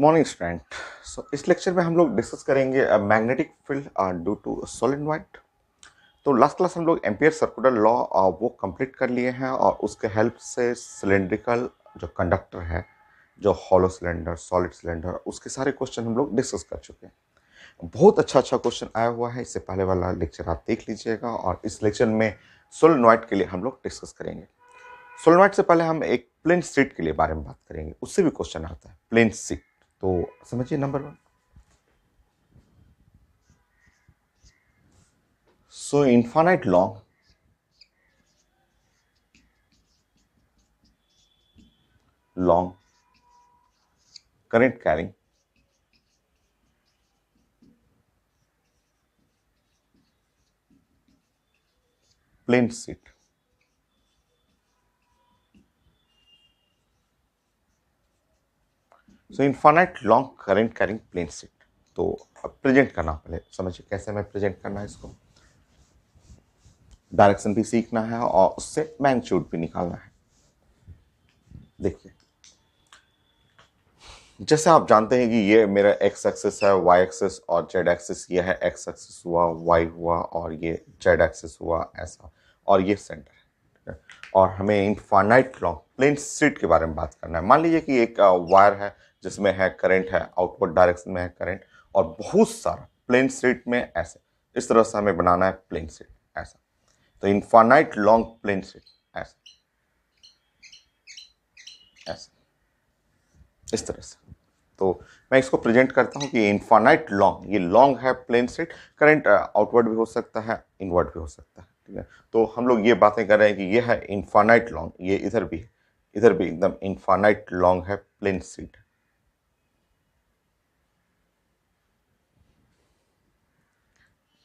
Morning student. इस lecture में हम लोग डिस्कस करेंगे magnetic field due to solenoid. तो लास्ट क्लास हम लोग एम्पियर सर्कुलर लॉ वो कंप्लीट कर लिए हैं और उसके हेल्प से सिलेंड्रिकल जो कंडक्टर है, जो हॉलो सिलेंडर, सॉलिड सिलेंडर, उसके सारे क्वेश्चन हम लोग डिस्कस कर चुके हैं। बहुत अच्छा क्वेश्चन आया हुआ है, इससे पहले वाला लेक्चर आप देख लीजिएगा। और इस लेक्चर में सोलेनोइड के लिए हम लोग डिस्कस करेंगे। सोलेनोइड से पहले हम एक प्लेन सीट के लिए बारे में बात करेंगे, उससे भी क्वेश्चन आता है प्लेन सीट। तो समझिए number 1। So infinite long current carrying plane sheet. So infinite long current carrying plane sheet. तो अब प्रेजेंट करना, पहले समझिए कैसे हमें प्रेजेंट करना है इसको। डायरेक्शन भी सीखना है और उससे मैग्नीट्यूड भी निकालना है। देखिए, जैसे आप जानते हैं कि ये मेरा एक्स एक्सिस है, वाई एक्सिस और जेड एक्सिस। ये है एक्स एक्सिस हुआ, वाई हुआ और ये जेड एक्सिस हुआ, ऐसा। और ये सेंटर है। और हमें इनफाइनाइट लॉन्ग प्लेन स्ट्रीट के बारे में बात करना है। मान लीजिए कि एक वायर है जिसमें है करंट है, आउटवर्ड डायरेक्शन में है करंट, और बहुत सारा प्लेन स्ट्रीट में ऐसे इस तरह से हमें बनाना है प्लेन स्ट्रीट ऐसा। तो इनफाइनाइट लॉन्ग प्लेन स्ट्रीट ऐसा, ऐसा, इस तरह से। तो मैं इसको प्रेजेंट करता हूं कि इनफाइनाइट लॉन्ग, ये लॉन्ग है प्लेन स्ट्रेट, करंट आउटवर्ड भी हो सकता है, इनवर्ड भी हो सकता है, ठीक है। तो हम लोग ये बातें कर रहे हैं कि ये है इनफाइनाइट लॉन्ग, ये इधर भी है, इधर भी एकदम इनफाइनाइट लॉन्ग है plane straight.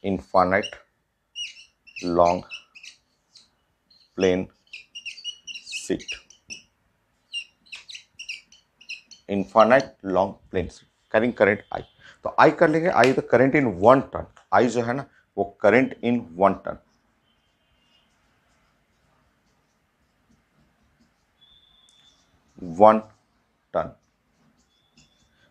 Infinite long plane sheet, infinite long plane sheet carrying current I. तो आई कर लेंगे, I the current in 1 turn. I जो है ना, वो करंट इन 1 टन, 1 टन।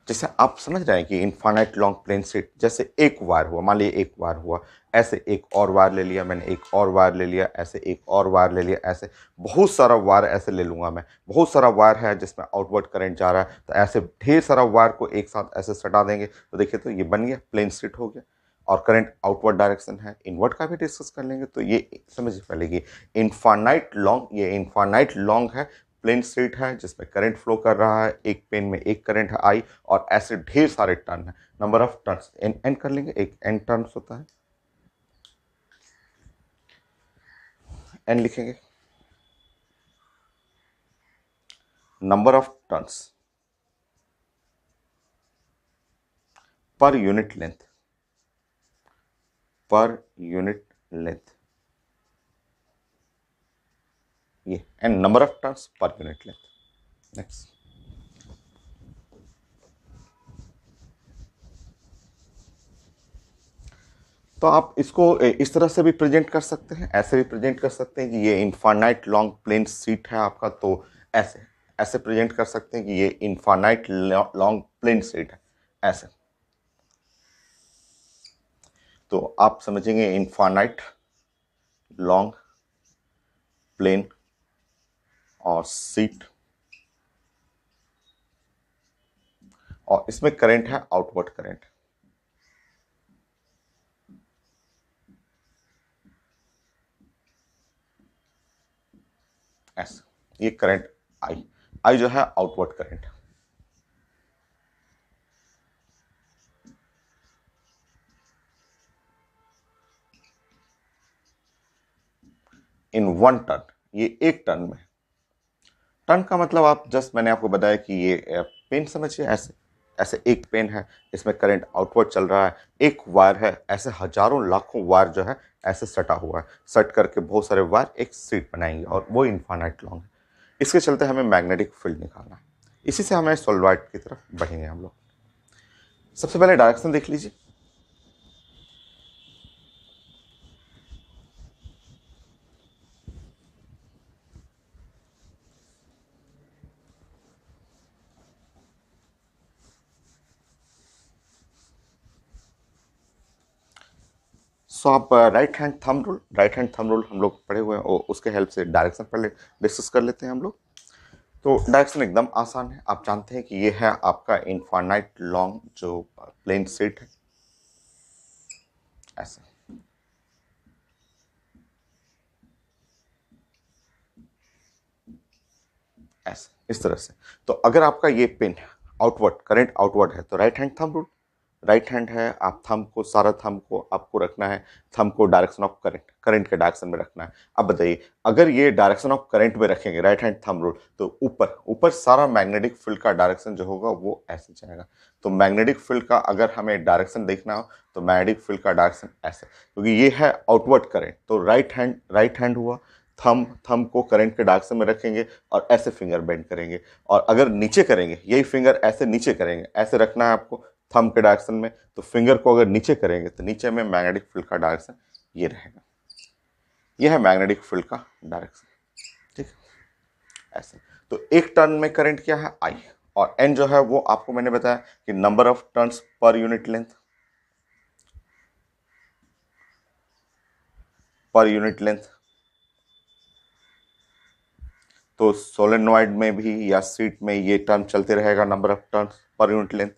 जैसे आप समझ रहे हैं कि इनफाइनाइट लॉन्ग प्लेन सीट, जैसे एक वायर हुआ, मान लीजिए एक वायर हुआ, ऐसे एक और वायर ले लिया मैंने, एक और वायर ले लिया, ऐसे एक और वायर ले लिया, ऐसे बहुत सारा वायर ऐसे ले लूंगा मैं। बहुत सारा वायर है जिसमें आउटवर्ड करंट जा रहा है, तो ऐसे ढेर सारा वायर को एक साथ ऐसे सटा देंगे तो देखिए, तो ये बन गया प्लेन सीट हो गया। और करंट आउटवर्ड डायरेक्शन है, इनवर्ट का भी डिस्कस कर लेंगे। तो ये समझिए पहले कि इनफाइनाइट लॉन्ग, ये इनफाइनाइट लॉन्ग है प्लेन स्ट्रेट है जिसमें करंट फ्लो कर रहा है, एक पेन में एक करंट है आई, और ऐसे ढेर सारे टर्न है, number of turns N N कर लेंगे, एक एन टर्न्स होता है, एन लिखेंगे, number of turns per unit length, per unit length, ये N number of turns per unit length. Next, तो आप इसको इस तरह से भी प्रेजेंट कर सकते हैं, ऐसे भी प्रेजेंट कर सकते हैं कि ये इनफाइनाइट लॉन्ग प्लेन सीट है आपका। तो ऐसे ऐसे प्रेजेंट कर सकते हैं कि ये इनफाइनाइट लॉन्ग प्लेन सीट है, ऐसे। तो आप समझेंगे इनफाइनाइट लॉन्ग प्लेन और सीट, और इसमें करंट है आउटवर्ड करंट, ऐसा। ये करंट आई, आई जो है आउटवर्ड करंट, इन 1 टन, ये एक टन में। टन का मतलब आप जस्ट, मैंने आपको बताया कि ये पेन समझिए, ऐसे ऐसे एक पेन है, इसमें करंट आउटवर्ड चल रहा है, एक वायर है, ऐसे हजारों लाखों वायर जो है ऐसे सटा हुआ है, सट करके बहुत सारे वायर एक सीट बनाएंगे, और वो इनफाइनाइट लॉन्ग है। इसके चलते हमें मैग्नेटिक फील्ड निकालना है। इसी से हमें सोलेनोइड की तरफ बढ़ेंगे हम लोग। सबसे पहले डायरेक्शन देख लीजिए। सो आप राइट हैंड थंब रूल हम लोग पढ़े हुए हैं और उसके हेल्प से डायरेक्शन पहले डिस्कस कर लेते हैं हम लोग। तो डायरेक्शन एकदम आसान है। आप जानते हैं कि ये है आपका इनफाइनाइट लॉन्ग जो प्लेन शीट है, ऐसे ऐसे इस तरह से। तो अगर आपका ये पेन आउटवर्ड करंट आउटवर्ड है तो right hand thumb rule, right hand है, आप थंब को सारा थंब को आपको रखना है, थंब को डायरेक्शन ऑफ करंट करंट के डायरेक्शन में रखना है। अब बताइए अगर ये डायरेक्शन ऑफ करंट में रखेंगे राइट हैंड थंब रूल तो ऊपर ऊपर सारा मैग्नेटिक फील्ड का डायरेक्शन जो होगा वो ऐसे जाएगा। तो मैग्नेटिक फील्ड का अगर हमें डायरेक्शन देखना हो तो मैग्नेटिक फील्ड का डायरेक्शन ऐसे, क्योंकि ये है आउटवर्ड करंट तो राइट हैंड हुआ, थंब थंब को करंट के डायरेक्शन में रखेंगे और ऐसे फिंगर बेंड करेंगे। और अगर नीचे करेंगे यही फिंगर ऐसे नीचे करेंगे, ऐसे रखना है आपको थंब के डायरेक्शन में, तो फिंगर को अगर नीचे करेंगे तो नीचे में मैग्नेटिक फील्ड का डायरेक्शन ये रहेगा। यह है मैग्नेटिक फील्ड का डायरेक्शन, ठीक है ऐसे। तो एक टर्न में करंट क्या है आई, और एन जो है वो आपको मैंने बताया कि number of turns per unit length, per unit length. तो सोलेनॉइड में भी या सीट में ये टर्म चलते रहेगा, number of turns per unit length.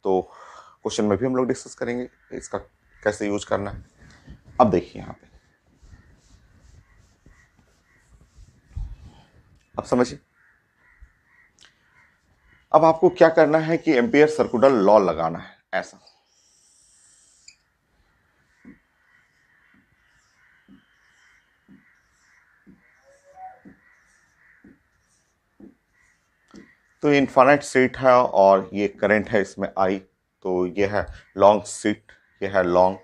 तो क्वेश्चन में भी हम लोग डिस्कस करेंगे इसका कैसे यूज करना है। अब देखिए यहाँ पे, अब समझिए, अब आपको क्या करना है कि एम्पियर सर्कुलर लॉ लगाना है ऐसा। तो इनफाइनाइट सीट है और ये करंट है इसमें आई, तो ये है लॉन्ग सीट, ये है लॉन्ग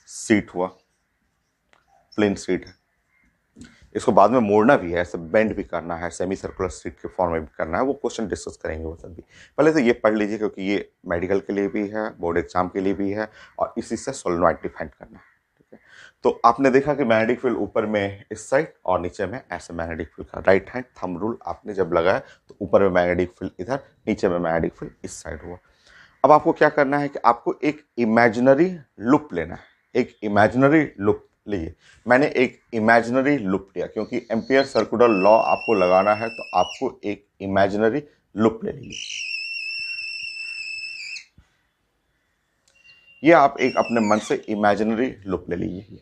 सीट हुआ, प्लेन सीट है। इसको बाद में मोड़ना भी है, ऐसे बेंड भी करना है, सेमी सर्कुलर सीट के फॉर्म में भी करना है, वो क्वेश्चन डिस्कस करेंगे वो सब भी। पहले तो ये पढ़ लीजिए क्योंकि ये मेडिकल के लिए भी है, बोर्ड एग्जाम के लिए भी है, और इसी से सोलेनॉइड डिफाइन करना है, ठीक है। तो आपने देखा कि मैग्नेटिक फील्ड ऊपर में इस साइड और नीचे में ऐसे मैग्नेटिक फील्ड का राइट हैंड थंब रूल आपने जब लगाया तो ऊपर में मैग्नेटिक फील्ड इधर, नीचे में मैग्नेटिक फील्ड इस साइड हुआ। अब आपको क्या करना है कि आपको एक इमेजिनरी लूप लेना है, एक इमेजिनरी लूप लीजिए। मैंने एक इमेजिनरी लूप लिया क्योंकि एम्पियर सर्कुलर लॉ आपको लगाना है, तो आपको एक इमेजिनरी लूप ले लीजिए। ये आप एक अपने मन से इमेजिनरी लूप ले लीजिए।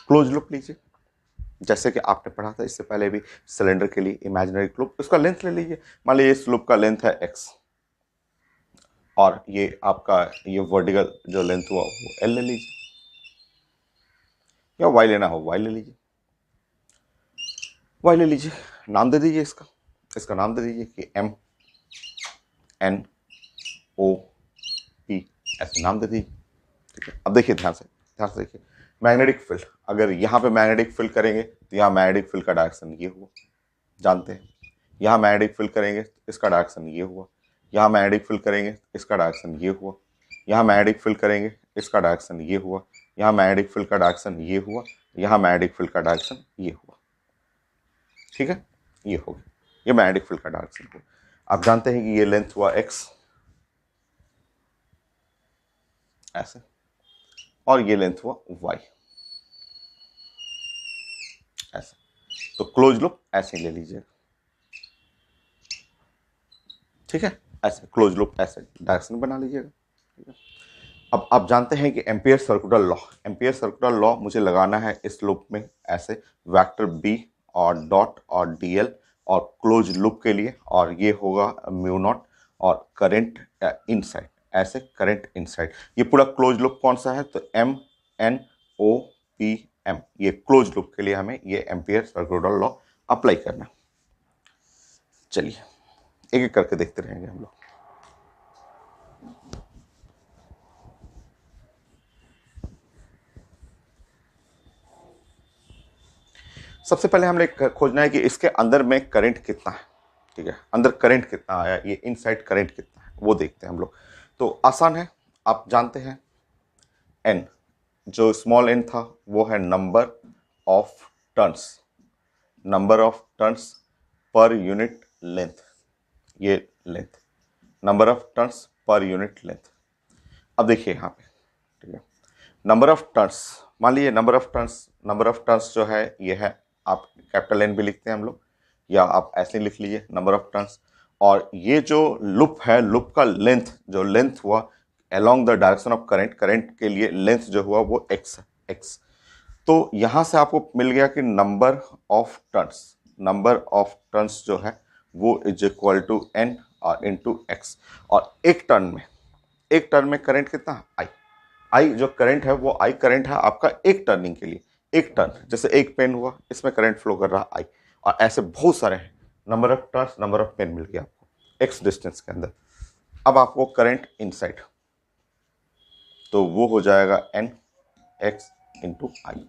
क्लोज लूप लीजिए, जैसे कि आपने पढ़ा था इससे पहले भी सिलेंडर के लिए इमेजिनरी लूप, उसका लेंथ ले लीजिए। मान लीजिए इस लूप का लेंथ है x और ये आपका ये वर्टिकल जो लेंथ हुआ वो l ले लीजिए, या y लेना हो y ले लीजिए, y ले लीजिए। नाम दे दीजिए इसका, इसका नाम दे दीजिए कि m n o p, ऐसे नाम दे दीजिए, ठीक है। अब देखिए ध्यान से देखिए, मैग्नेटिक फील्ड अगर यहाँ पे मैग्नेटिक फील्ड करेंगे तो यहाँ मैग्नेटिक फील्ड का डायरेक्शन ये हुआ, जानते हैं। यहाँ मैग्नेटिक फील्ड करेंगे तो इसका डायरेक्शन ये हुआ, यहाँ मैग्नेटिक फील्ड करेंगे तो इसका डायरेक्शन ये हुआ, यहाँ मैग्नेटिक फील्ड करेंगे इसका डायरेक्शन ये हुआ, यहाँ मैग्नेटिक फील्ड का डायरेक्शन ये हुआ, यहाँ मैग्नेटिक फील्ड का डायरेक्शन ये हुआ, ठीक है। ये हो गया, ये मैग्नेटिक फील्ड का डायरेक्शन हुआ। आप जानते हैं कि ये लेंथ हुआ x ऐसे, और ये लेंथ हुआ y ऐसे। तो क्लोज लूप ऐसे ले लीजिए, ठीक है, ऐसे क्लोज लूप ऐसे डायरेक्शन बना लीजिएगा, ठीक है। अब आप जानते हैं कि एम्पियर सर्कुलर लॉ मुझे लगाना है इस लूप में ऐसे, वेक्टर b और डॉट और dl और क्लोज लूप के लिए, और ये होगा म्यू नॉट और करंट इनसाइड, ऐसे करंट इनसाइड। ये पूरा क्लोज लूप कौन सा है, तो m n o p m, ये क्लोज लूप के लिए हमें ये एम्पियर सर्कुलर लॉ अप्लाई करना। चलिए एक एक करके देखते रहेंगे हम लोग। सबसे पहले हमने खोजना है कि इसके अंदर में करंट कितना है, ठीक है, अंदर करंट कितना आया, ये इनसाइड करंट कितना है वो देखते हैं हम लोग। तो आसान है, आप जानते हैं n, जो स्मॉल n था वो है number of turns, number of turns per unit length, ये length, number of turns per unit length. अब देखिए यहाँ पे, ठीक है, नंबर ऑफ टर्न्स, मान लीजिए नंबर ऑफ टर्न्स जो है ये है, आप कैपिटल एन भी लिखते हैं हम लोग, या आप ऐसे लिख लीजिए नंबर ऑफ टर्न्स। और ये जो लूप है, लूप का लेंथ, जो लेंथ हुआ along the direction of current, current के लिए लेंथ जो हुआ वो एक्स है, एक्स। तो यहां से आपको मिल गया कि नंबर ऑफ टर्न्स जो है वो इज इक्वल टू एन और इनटू एक्स। और एक टर्न में करंट कितना, आई, आई जो करंट है वो आई करंट है आपका एक टर्निंग के लिए, एक टर्न, जैसे एक पेन हुआ इसमें करंट फ्लो कर रहा आई, और ऐसे बहुत सारे हैं, number of turns, number of pen मिल गया आपको एक्स डिस्टेंस के अंदर। अब आपको करंट इनसाइड, तो वो हो जाएगा एन एक्स इंटू आई,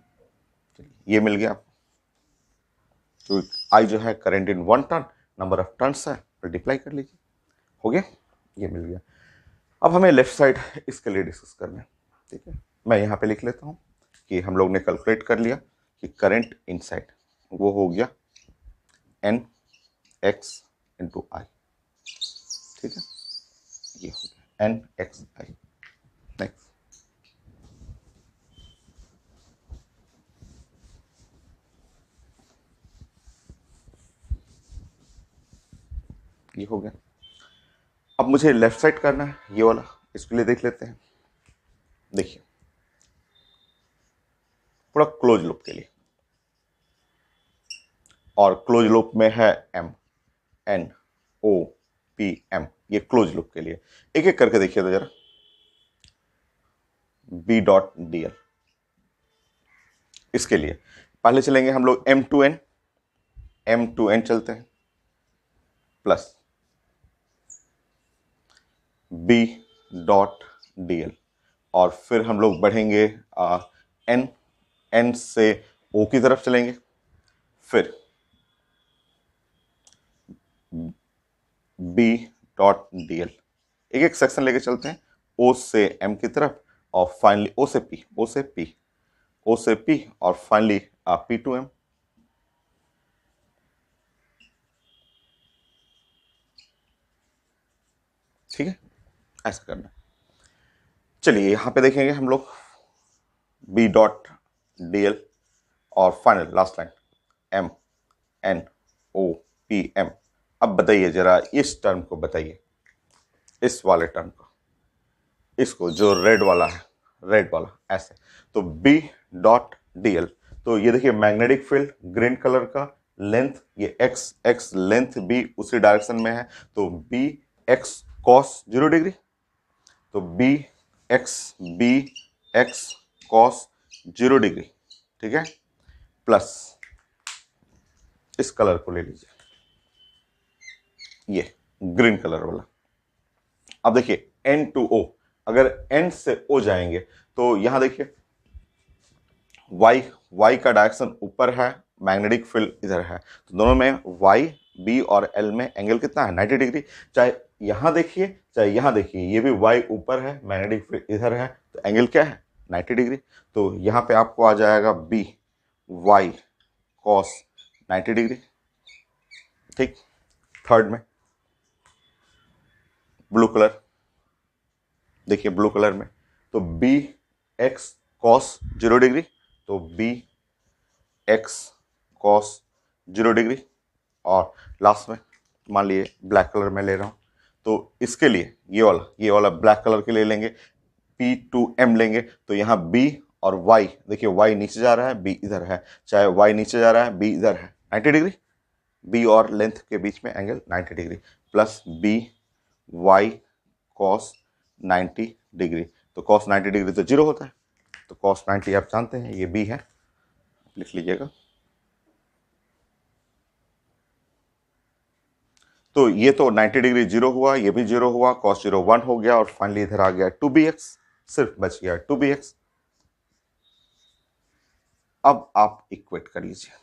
ये मिल गया आपको। तो आई जो है current in one turn, number of turns है, मल्टीप्लाई कर लीजिए, हो गया, ये मिल गया। अब हमें लेफ्ट साइड इसके लिए डिस्कस करना है, ठीक है। मैं यहाँ पे लिख लेता हूँ कि हम लोग ने कैलकुलेट कर लिया कि करंट इनसाइड वो हो गया एन एक्स इंटू आई, ठीक है, ये हो गया एन एक्स आई। नेक्स्ट, ये हो गया। अब मुझे लेफ्ट साइड करना है, ये वाला, इसके लिए देख लेते हैं। देखिए, पूरा क्लोज लूप के लिए, और क्लोज लूप में है M, N O P M, ये क्लोज लूप के लिए। एक एक करके देखिए तो जरा, बी डॉट डी एल, इसके लिए पहले चलेंगे हम लोग एम टू एन चलते हैं, plus B dot D L, और फिर हम लोग बढ़ेंगे एन, एन से ओ की तरफ चलेंगे, फिर बी डॉट डी एल, एक एक सेक्शन लेके चलते हैं, ओ से एम की तरफ, और फाइनली ओ से पी, ओ से पी, और फाइनली पी टू एम। ठीक है, ऐसा करना। चलिए यहां पे देखेंगे हम लोग बी डॉट डी एल, और final last line M N O P M. अब बताइए जरा, इस टर्म को बताइए, इस वाले टर्म को, इसको जो रेड वाला है, रेड वाला ऐसे, तो बी डॉट डी एल, तो ये देखिए मैग्नेटिक फील्ड ग्रीन कलर का, लेंथ ये एक्स, एक्स लेंथ भी उसी डायरेक्शन में है, तो बी एक्स कॉस 0 डिग्री, तो बी एक्स कॉस 0 डिग्री, ठीक है, प्लस इस कलर को ले लीजिए, ये ग्रीन कलर वाला। अब देखिए एन टू ओ, अगर एन से ओ जाएंगे तो यहां देखिए वाई, वाई का डायरेक्शन ऊपर है, मैग्नेटिक फील्ड इधर है, तो दोनों में वाई, बी और एल में एंगल कितना है, 90 डिग्री। चाहे यहां देखिए चाहे यहां देखिए, ये भी वाई ऊपर है, मैग्नेटिक फील्ड इधर है, तो एंगल क्या है, 90 डिग्री। तो यहां पे आपको आ जाएगा बी वाई कॉस 90 डिग्री। ठीक, थर्ड में ब्लू कलर, देखिए ब्लू कलर में, तो बी एक्स कॉस 0 डिग्री, तो बी एक्स कॉस 0 डिग्री, और लास्ट में मान लिए ब्लैक कलर में ले रहा हूँ, तो इसके लिए ये वाला ब्लैक कलर के लिए लेंगे, पी टू एम लेंगे, तो यहाँ बी और वाई, देखिए वाई नीचे जा रहा है, बी इधर है, चाहे वाई नीचे जा रहा है, बी इधर है, 90 डिग्री, बी और लेंथ के बीच में angle 90 degree, plus B Y cos 90 degree, तो कॉस 90 डिग्री तो 0 होता है, तो कॉस 90 आप जानते हैं ये बी है, लिख लीजिएगा। तो ये तो 90 डिग्री 0 हुआ, ये भी 0 हुआ, cos 0 1 हो गया, और फाइनली इधर आ गया 2bx, सिर्फ बच गया 2bx। अब आप इक्वेट कर लीजिए,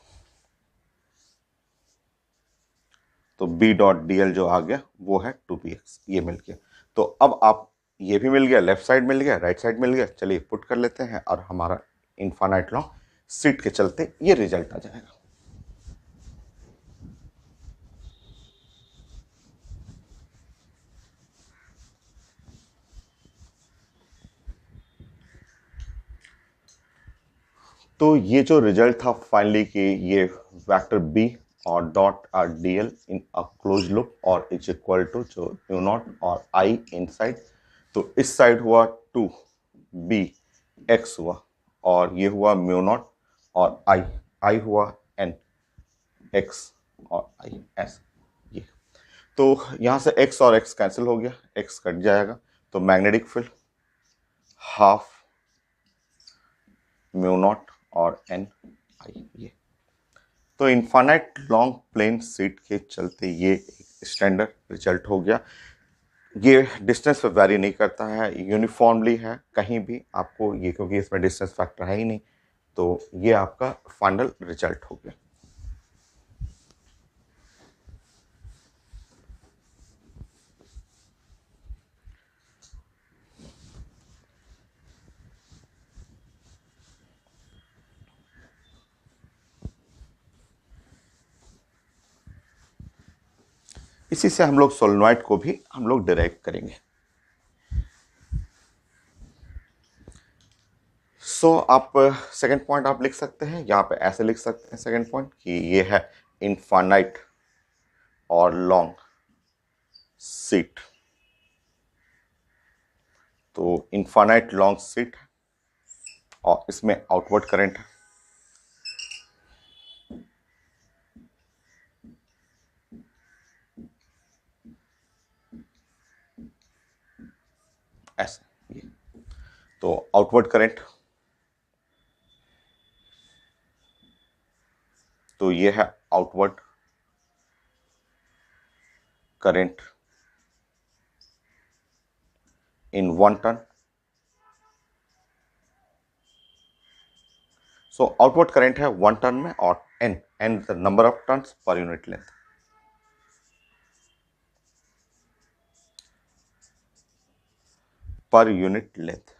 तो b डॉट डी एल जो आ गया वो है 2bx, ये मिल गया। तो अब आप, ये भी मिल गया, लेफ्ट साइड मिल गया, राइट साइड मिल गया, चलिए पुट कर लेते हैं, और हमारा इनफाइनाइट लॉन्ग सीट के चलते ये रिजल्ट आ जाएगा। तो ये जो रिजल्ट था फाइनली कि ये वेक्टर बी और dot R D L in a close loop और इज इक्वल टू जो म्यू नॉट और आई इनसाइड, तो इस साइड हुआ 2 बी एक्स हुआ और ये हुआ म्यू नॉट और आई, आई हुआ एन एक्स और आई एस। ये तो यहां से x और x कैंसिल हो गया, x कट जाएगा, तो magnetic field half mu naught और एन आई। ये तो इनफाइनाइट लॉन्ग प्लेन शीट के चलते ये स्टैंडर्ड रिजल्ट हो गया। ये डिस्टेंस पे वेरी नहीं करता है, यूनिफॉर्मली है कहीं भी आपको ये, क्योंकि इसमें डिस्टेंस फैक्टर है ही नहीं, तो ये आपका फाइनल रिजल्ट हो गया। इसी से हम लोग सोलेनॉइड को भी हम लोग डिराइव करेंगे। आप सेकंड पॉइंट आप लिख सकते हैं, यहाँ पे ऐसे लिख सकते हैं सेकंड पॉइंट कि ये है इनफाइनाइट और लॉन्ग शीट। तो इनफाइनाइट लॉन्ग शीट है और इसमें आउटवर्ड करंट है, ऐसे ये। तो आउटवर्ड करंट, तो ये है outward current in 1 turn. So outward current है 1 टर्न में और N the number of turns per unit length. Per unit length.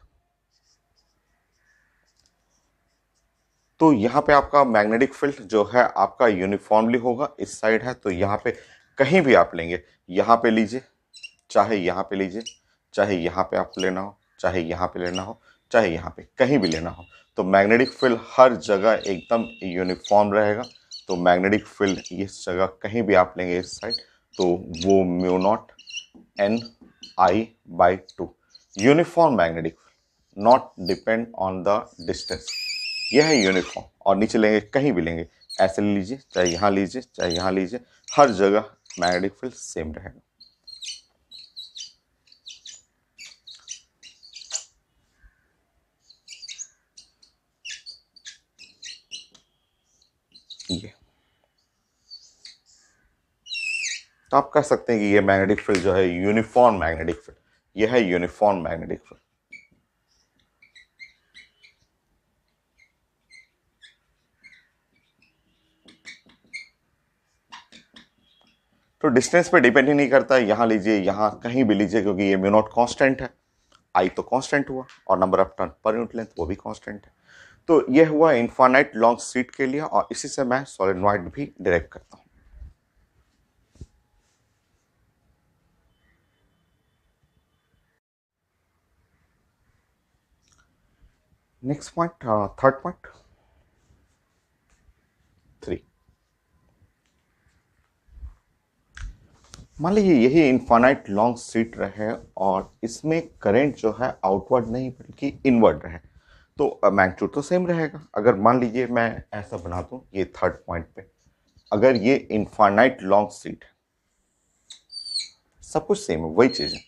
तो यहाँ पे आपका मैग्नेटिक फील्ड जो है आपका यूनिफॉर्मली होगा, इस साइड है तो यहाँ पे कहीं भी आप लेंगे, यहाँ पे लीजिए चाहे यहाँ पे लीजिए, चाहे यहाँ पे आप लेना हो, चाहे यहाँ पे लेना हो, चाहे यहाँ पे कहीं भी लेना हो, तो मैग्नेटिक फील्ड हर जगह एकदम यूनिफॉर्म रहेगा। तो मैग्नेटिक फील्ड इस जगह कहीं भी आप लेंगे इस साइड, तो वो mu naught N I by 2 uniform magnetic field, not depend on the distance, यह है यूनिफॉर्म। और नीचे लेंगे कहीं भी लेंगे, ऐसे लीजिए चाहे यहाँ लीजिए चाहे यहाँ लीजिए, हर जगह मैग्नेटिक फील्ड सेम रहेगा। ये तो आप कह सकते हैं कि ये मैग्नेटिक फील्ड जो है यूनिफॉर्म मैग्नेटिक फील्ड, ये है यूनिफॉर्म मैग्नेटिक फील्ड। तो डिस्टेंस पे डिपेंड ही नहीं करता है, यहाँ लीजिए यहाँ कहीं भी लीजिए, क्योंकि ये म्यू नॉट कांस्टेंट है, आई तो कांस्टेंट हुआ और नंबर ऑफ टर्न पर यूनिट लेंथ वो भी कांस्टेंट है। तो ये हुआ इनफाइनाइट लॉन्ग शीट के लिए, और इसी से मैं सोलेनॉइड भी डायरेक्ट करता हूं। Next point, third point 3। मान लीजिए यही इनफाइनाइट लॉन्ग शीट रहे और इसमें करंट जो है आउटवर्ड नहीं बल्कि इनवर्ड रहे, तो मैग्नीट्यूड तो सेम रहेगा। अगर मान लीजिए मैं ऐसा बना दूं, ये थर्ड पॉइंट पे अगर ये इनफाइनाइट लॉन्ग शीट है, सब कुछ सेम है, वही चीज है,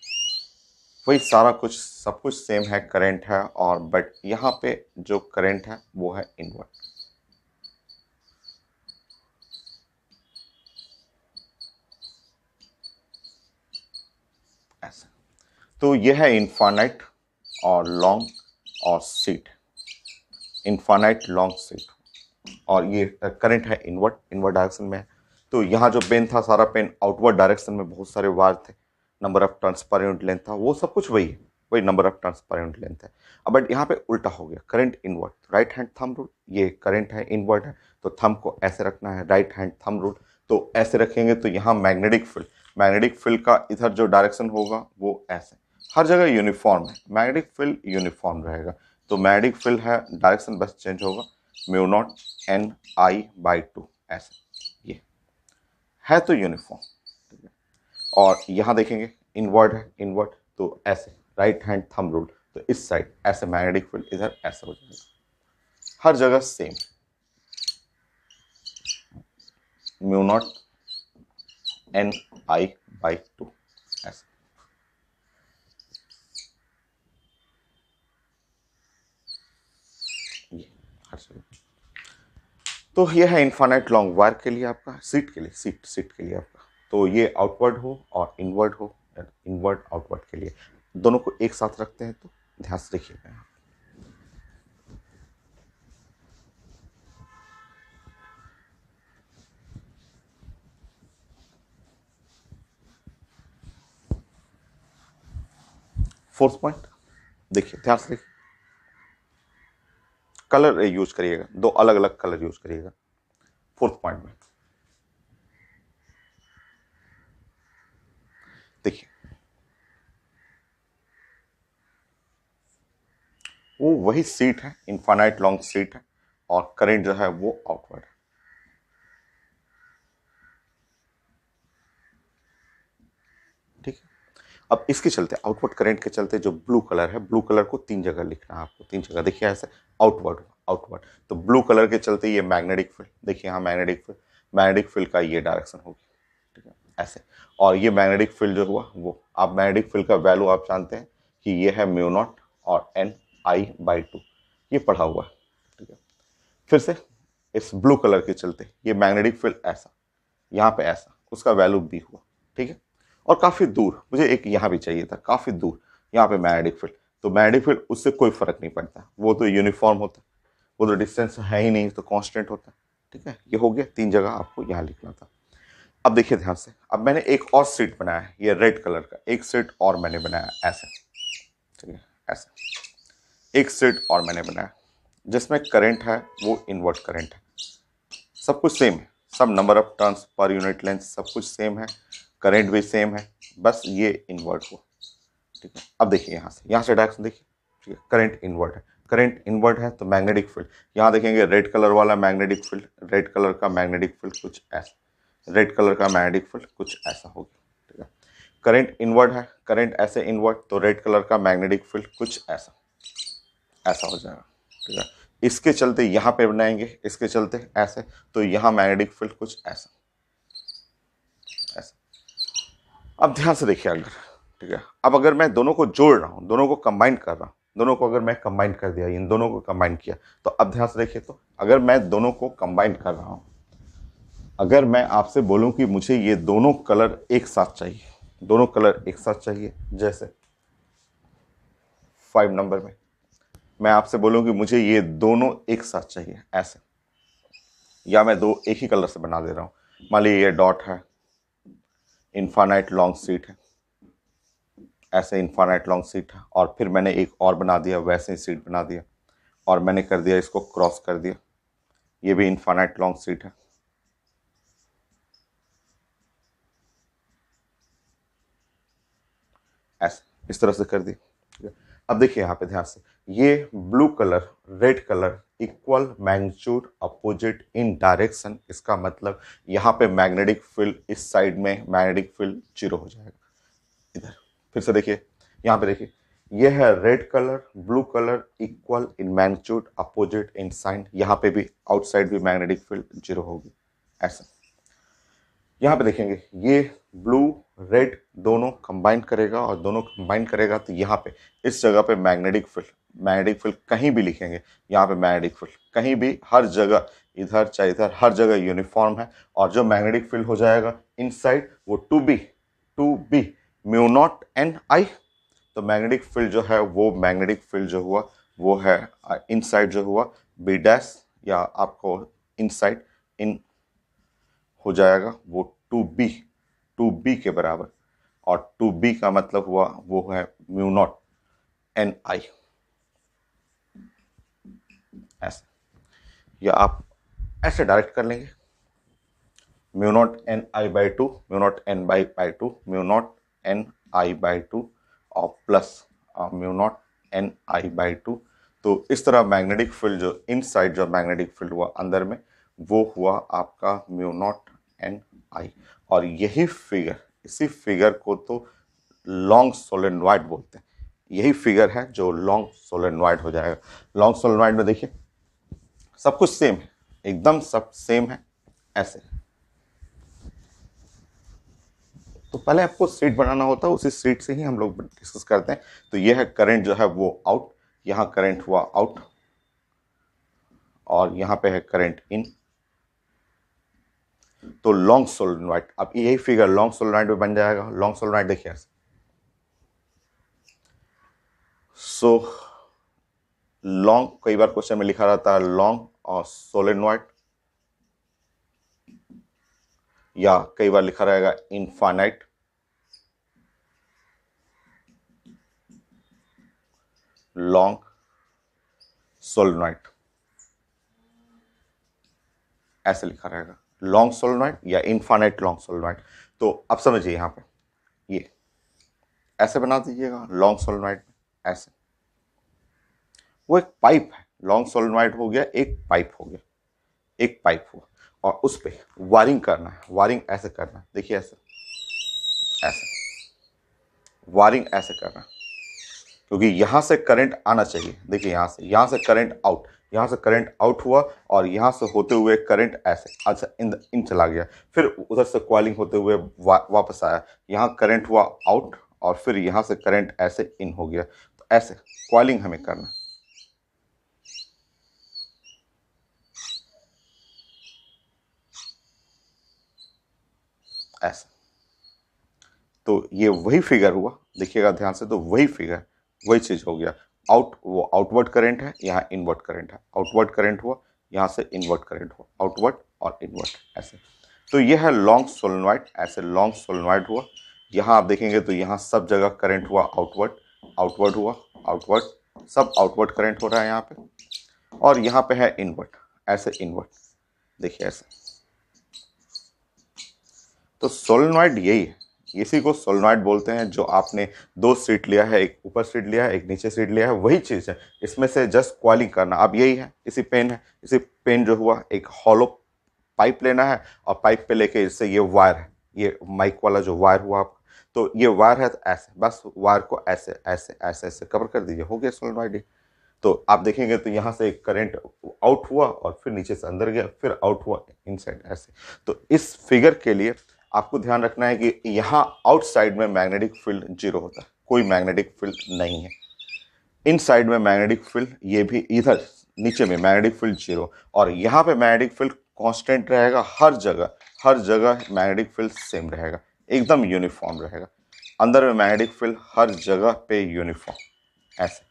वही सारा कुछ सब कुछ सेम है, करंट है, और बट यहाँ पे जो करंट है वो है इनवर्ड। ऐसा तो ये है इनफाइनाइट और लॉन्ग और शीट, इनफाइनाइट लॉन्ग शीट, और ये करंट है इनवर्ड, इनवर्ड डायरेक्शन में है। तो यहाँ जो पेन था सारा पेन आउटवर्ड डायरेक्शन में, बहुत सारे वायर थे, number of turns per unit length था, वो सब कुछ वही है, वही number of turns per unit length है। अब बट यहाँ पे उल्टा हो गया, current inward, right hand thumb rule, ये करंट है इनवर्ड है तो थंब को ऐसे रखना है, राइट हैंड थंब रूल, तो ऐसे रखेंगे तो यहाँ मैग्नेटिक फील्ड का इधर जो डायरेक्शन होगा वो ऐसे, हर जगह यूनिफॉर्म है, मैग्नेटिक फील्ड यूनिफॉर्म रहेगा। तो मैग्नेटिक फील्ड है, डायरेक्शन बस चेंज होगा, mu naught N I by to, ऐसे ये है तो यूनिफॉर्म। और यहां देखेंगे इनवर्ड है, इनवर्ड तो ऐसे राइट हैंड थंब रूल, तो इस साइड ऐसे मैग्नेटिक फील्ड इधर ऐसे हो जाएगा, हर जगह same mu naught N I by to, ऐसे। ये हर जगह। तो ये है इनफाइनाइट लॉन्ग वायर के लिए आपका, सीट के लिए, सीट के लिए आपका। तो ये आउटवर्ड हो और इनवर्ड हो, इनवर्ड आउटवर्ड के लिए दोनों को एक साथ रखते हैं, तो ध्यान से देखिएगा। फोर्थ पॉइंट देखिए, ध्यान से देखिए, कलर यूज करिएगा, दो अलग अलग कलर यूज करिएगा फोर्थ पॉइंट में। देखिए वो वही सीट है, इनफाइनाइट लॉन्ग सीट है, और करंट जो है वो आउटवर्ड है। ठीक है, अब इसके चलते आउटवर्ड करंट के चलते जो ब्लू कलर है, ब्लू कलर को तीन जगह लिखना है आपको, तीन जगह देखिए ऐसे, आउटवर्ड आउटवर्ड। तो ब्लू कलर के चलते ये मैग्नेटिक फील्ड, देखिए यहाँ मैग्नेटिक फील्ड, मैग्नेटिक फील्ड का ये डायरेक्शन होगी, ठीक है ऐसे। और ये मैग्नेटिक फील्ड जो हुआ वो, आप मैग्नेटिक फील्ड का वैल्यू आप जानते हैं कि ये है म्यू नॉट और एन आई बाई टू, ये पढ़ा हुआ है, ठीक है। फिर से इस ब्लू कलर के चलते ये मैग्नेटिक फील्ड ऐसा, यहाँ पे ऐसा, उसका वैल्यू बी हुआ, ठीक है। और काफी दूर, मुझे एक यहाँ भी चाहिए था, काफी दूर यहाँ पे मैग्नेटिक फील्ड, तो मैग्नेटिक फील्ड उससे कोई फर्क नहीं पड़ता, वो तो यूनिफॉर्म होता है, वो तो डिस्टेंस है ही नहीं, तो कांस्टेंट होता है, ठीक है। ये हो गया, तीन जगह आपको यहाँ लिखना था। अब देखिए ध्यान से, अब मैंने एक और सीट बनाया है, ये रेड कलर का एक सीट और मैंने बनाया ऐसे, ठीक है ऐसे, एक सीट और मैंने बनाया जिसमें करंट है वो इनवर्ट करंट है, सब कुछ सेम है, सब number of turns per unit length सब कुछ सेम है, करंट भी सेम है, बस ये इन्वर्ट हुआ, ठीक है। अब देखिए यहाँ से डायरेक्शन देखिए, ठीक है, करंट इन्वर्ट है, करंट इन्वर्ट है तो मैग्नेटिक फील्ड, यहाँ देखेंगे रेड कलर वाला मैग्नेटिक फील्ड, रेड कलर का मैग्नेटिक फील्ड कुछ ऐसा, रेड कलर का मैग्नेटिक फील्ड कुछ ऐसा होगा, ठीक है। करंट इन्वर्ट है, करंट ऐसे इन्वर्ट, तो रेड कलर का मैग्नेटिक फील्ड कुछ ऐसा, ऐसा हो जाएगा, ठीक है। इसके चलते यहाँ पे बनाएंगे, इसके चलते ऐसे, तो यहाँ मैग्नेटिक फील्ड कुछ ऐसा, ऐसा। अब ध्यान से देखिए, अगर ठीक है, अब अगर मैं दोनों को जोड़ रहा हूँ, दोनों को कंबाइन कर रहा हूँ, दोनों को अगर मैं कंबाइन कर दिया, इन दोनों को कंबाइन किया, तो अब ध्यान से देखिए, तो अगर मैं दोनों को कंबाइन कर रहा हूँ, अगर मैं आपसे बोलूँ कि मुझे ये दोनों कलर एक साथ चाहिए, दोनों कलर एक साथ चाहिए, जैसे 5 नंबर में मैं आपसे बोलूँ कि मुझे ये दोनों एक साथ चाहिए ऐसे, या मैं दो एक ही कलर से बना दे रहा हूँ, मान लीजिए ये डॉट है, इनफाइनाइट लॉन्ग सीट है, ऐसे इनफाइनाइट लॉन्ग सीट है, और फिर मैंने एक और बना दिया, वैसे ही सीट बना दिया, और मैंने कर दिया इसको क्रॉस कर दिया, ये भी इनफाइनाइट लॉन्ग सीट है, ऐसे इस तरह से कर दिया, ठीक है। अब देखिए यहाँ पे ध्यान से, ये blue colour red colour equal magnitude opposite इन डायरेक्शन, इसका मतलब यहाँ पे मैग्नेटिक फील्ड इस साइड में मैग्नेटिक फील्ड जीरो हो जाएगा इधर। फिर से देखिए, यहाँ पे देखिए, ये है red colour blue colour equal in magnitude opposite in sign, यहाँ पे भी आउटसाइड भी मैग्नेटिक फील्ड जीरो होगी ऐसा। यहाँ पे देखेंगे ये ब्लू रेड दोनों कंबाइन करेगा, और दोनों कंबाइन करेगा तो यहाँ पे इस जगह पे मैग्नेटिक फील्ड कहीं भी लिखेंगे, यहाँ पे मैग्नेटिक फील्ड कहीं भी हर जगह, इधर चाहे इधर, हर जगह यूनिफॉर्म है, और जो मैग्नेटिक फील्ड हो जाएगा इनसाइड वो to be mu naught N I, तो मैग्नेटिक फील्ड जो है वो मैग्नेटिक फील्ड जो हुआ वो है इनसाइड जो हुआ बी डैश, या आपको इनसाइड इन हो जाएगा वो टू बी के बराबर, और टू बी का मतलब हुआ वो है म्यू नॉट एन आई, ऐसे, या आप ऐसे डायरेक्ट कर लेंगे, mu naught N I by two, mu naught N by two, mu naught N I by two, और plus mu naught N I by two, तो इस तरह मैग्नेटिक फील्ड जो इनसाइड जो मैग्नेटिक फील्ड हुआ अंदर में, वो हुआ आपका म्यू नॉट एन आई। और यही फिगर, इसी फिगर को तो लॉन्ग सोलेनॉइड बोलते हैं। यही फिगर है जो लॉन्ग सोलेनॉइड हो जाएगा। लॉन्ग सोलेनॉइड में देखिए सब कुछ सेम है, एकदम सब सेम है ऐसे। तो पहले आपको सीट बनाना होता है, उसी सीट से ही हम लोग डिस्कस करते हैं। तो यह है करंट जो है वो आउट, यहां करंट हुआ आउट, और यहां पे है करंट इन। तो लॉन्ग सोलेनॉइड, अब यही फिगर लॉन्ग सोलेनॉइड में बन जाएगा। लॉन्ग सोलेनॉइड देखिए ऐसे। सो लॉन्ग, कई बार क्वेश्चन में लिखा रहता है लॉन्ग और सोलेनॉइड, या कई बार लिखा रहेगा इनफाइनाइट लॉन्ग सोलेनॉइड, ऐसे लिखा रहेगा लॉन्ग सोलेनॉइड या इनफाइनाइट लॉन्ग सोलेनॉइड। तो अब समझिए यहां पे ये ऐसे बना दीजिएगा लॉन्ग सोलेनॉइड में ऐसे। वो एक पाइप है, लॉन्ग सोलेनॉइड हो गया, एक पाइप हो गया, एक पाइप हुआ, और उस पर वायरिंग करना है। वायरिंग ऐसे करना है, देखिए ऐसे, ऐसे वायरिंग ऐसे करना है, क्योंकि यहां से करंट आना चाहिए। देखिए यहां से करंट आउट, यहां से करंट आउट हुआ, और यहां से होते हुए करंट ऐसे अच्छा इन चला गया, फिर उधर से कॉइलिंग होते हुए वापस आया, यहां करंट हुआ आउट, और फिर यहां से करंट ऐसे इन हो गया। तो ऐसे कॉइलिंग हमें करना, ऐसे। तो ये वही फिगर हुआ, देखिएगा ध्यान से, तो वही फिगर, वही चीज हो गया। आउट, वो आउटवर्ड करंट है, यहाँ इनवर्ट करंट है। आउटवर्ड करंट हुआ, यहाँ से इनवर्ट करंट हुआ, आउटवर्ड और इनवर्ट ऐसे। तो यह है लॉन्ग सोलेनॉइड, ऐसे लॉन्ग सोलेनॉइड हुआ। यहाँ आप देखेंगे तो यहाँ सब जगह करंट हुआ आउटवर्ड, आउटवर्ड हुआ, आउटवर्ड, सब आउटवर्ड करंट हो रहा है यहाँ पे। और यहाँ पे है इनवर्ट, ऐसे इनवर्ट, देखिए ऐसे। तो सोलेनॉइड यही है, इसी को सोलेनॉइड बोलते हैं। जो आपने दो सीट लिया है, एक ऊपर सीट लिया है, एक नीचे सीट लिया है, वही चीज़ है। इसमें से जस्ट कॉइलिंग करना, अब यही है। इसी पेन है, इसी पेन जो हुआ, एक हॉलो पाइप लेना है, और पाइप पे लेके इससे ये वायर है, ये माइक वाला जो वायर हुआ आपका, तो ये वायर है, तो ऐसे बस वायर को ऐसे ऐसे ऐसे ऐसे कवर कर दीजिए, हो गया सोलेनॉइड। तो आप देखेंगे तो यहाँ से एक करंट आउट हुआ, और फिर नीचे से अंदर गया, फिर आउट हुआ इनसाइड ऐसे। तो इस फिगर के लिए आपको ध्यान रखना है कि यहाँ आउटसाइड में मैग्नेटिक फील्ड जीरो होता है, कोई मैग्नेटिक फील्ड नहीं है। इनसाइड में मैग्नेटिक फील्ड, ये भी इधर नीचे में मैग्नेटिक फील्ड जीरो, और यहाँ पे मैग्नेटिक फील्ड कांस्टेंट रहेगा हर जगह। हर जगह मैग्नेटिक फील्ड सेम रहेगा, एकदम यूनिफॉर्म रहेगा। अंदर में मैग्नेटिक फील्ड हर जगह पे यूनिफॉर्म ऐसे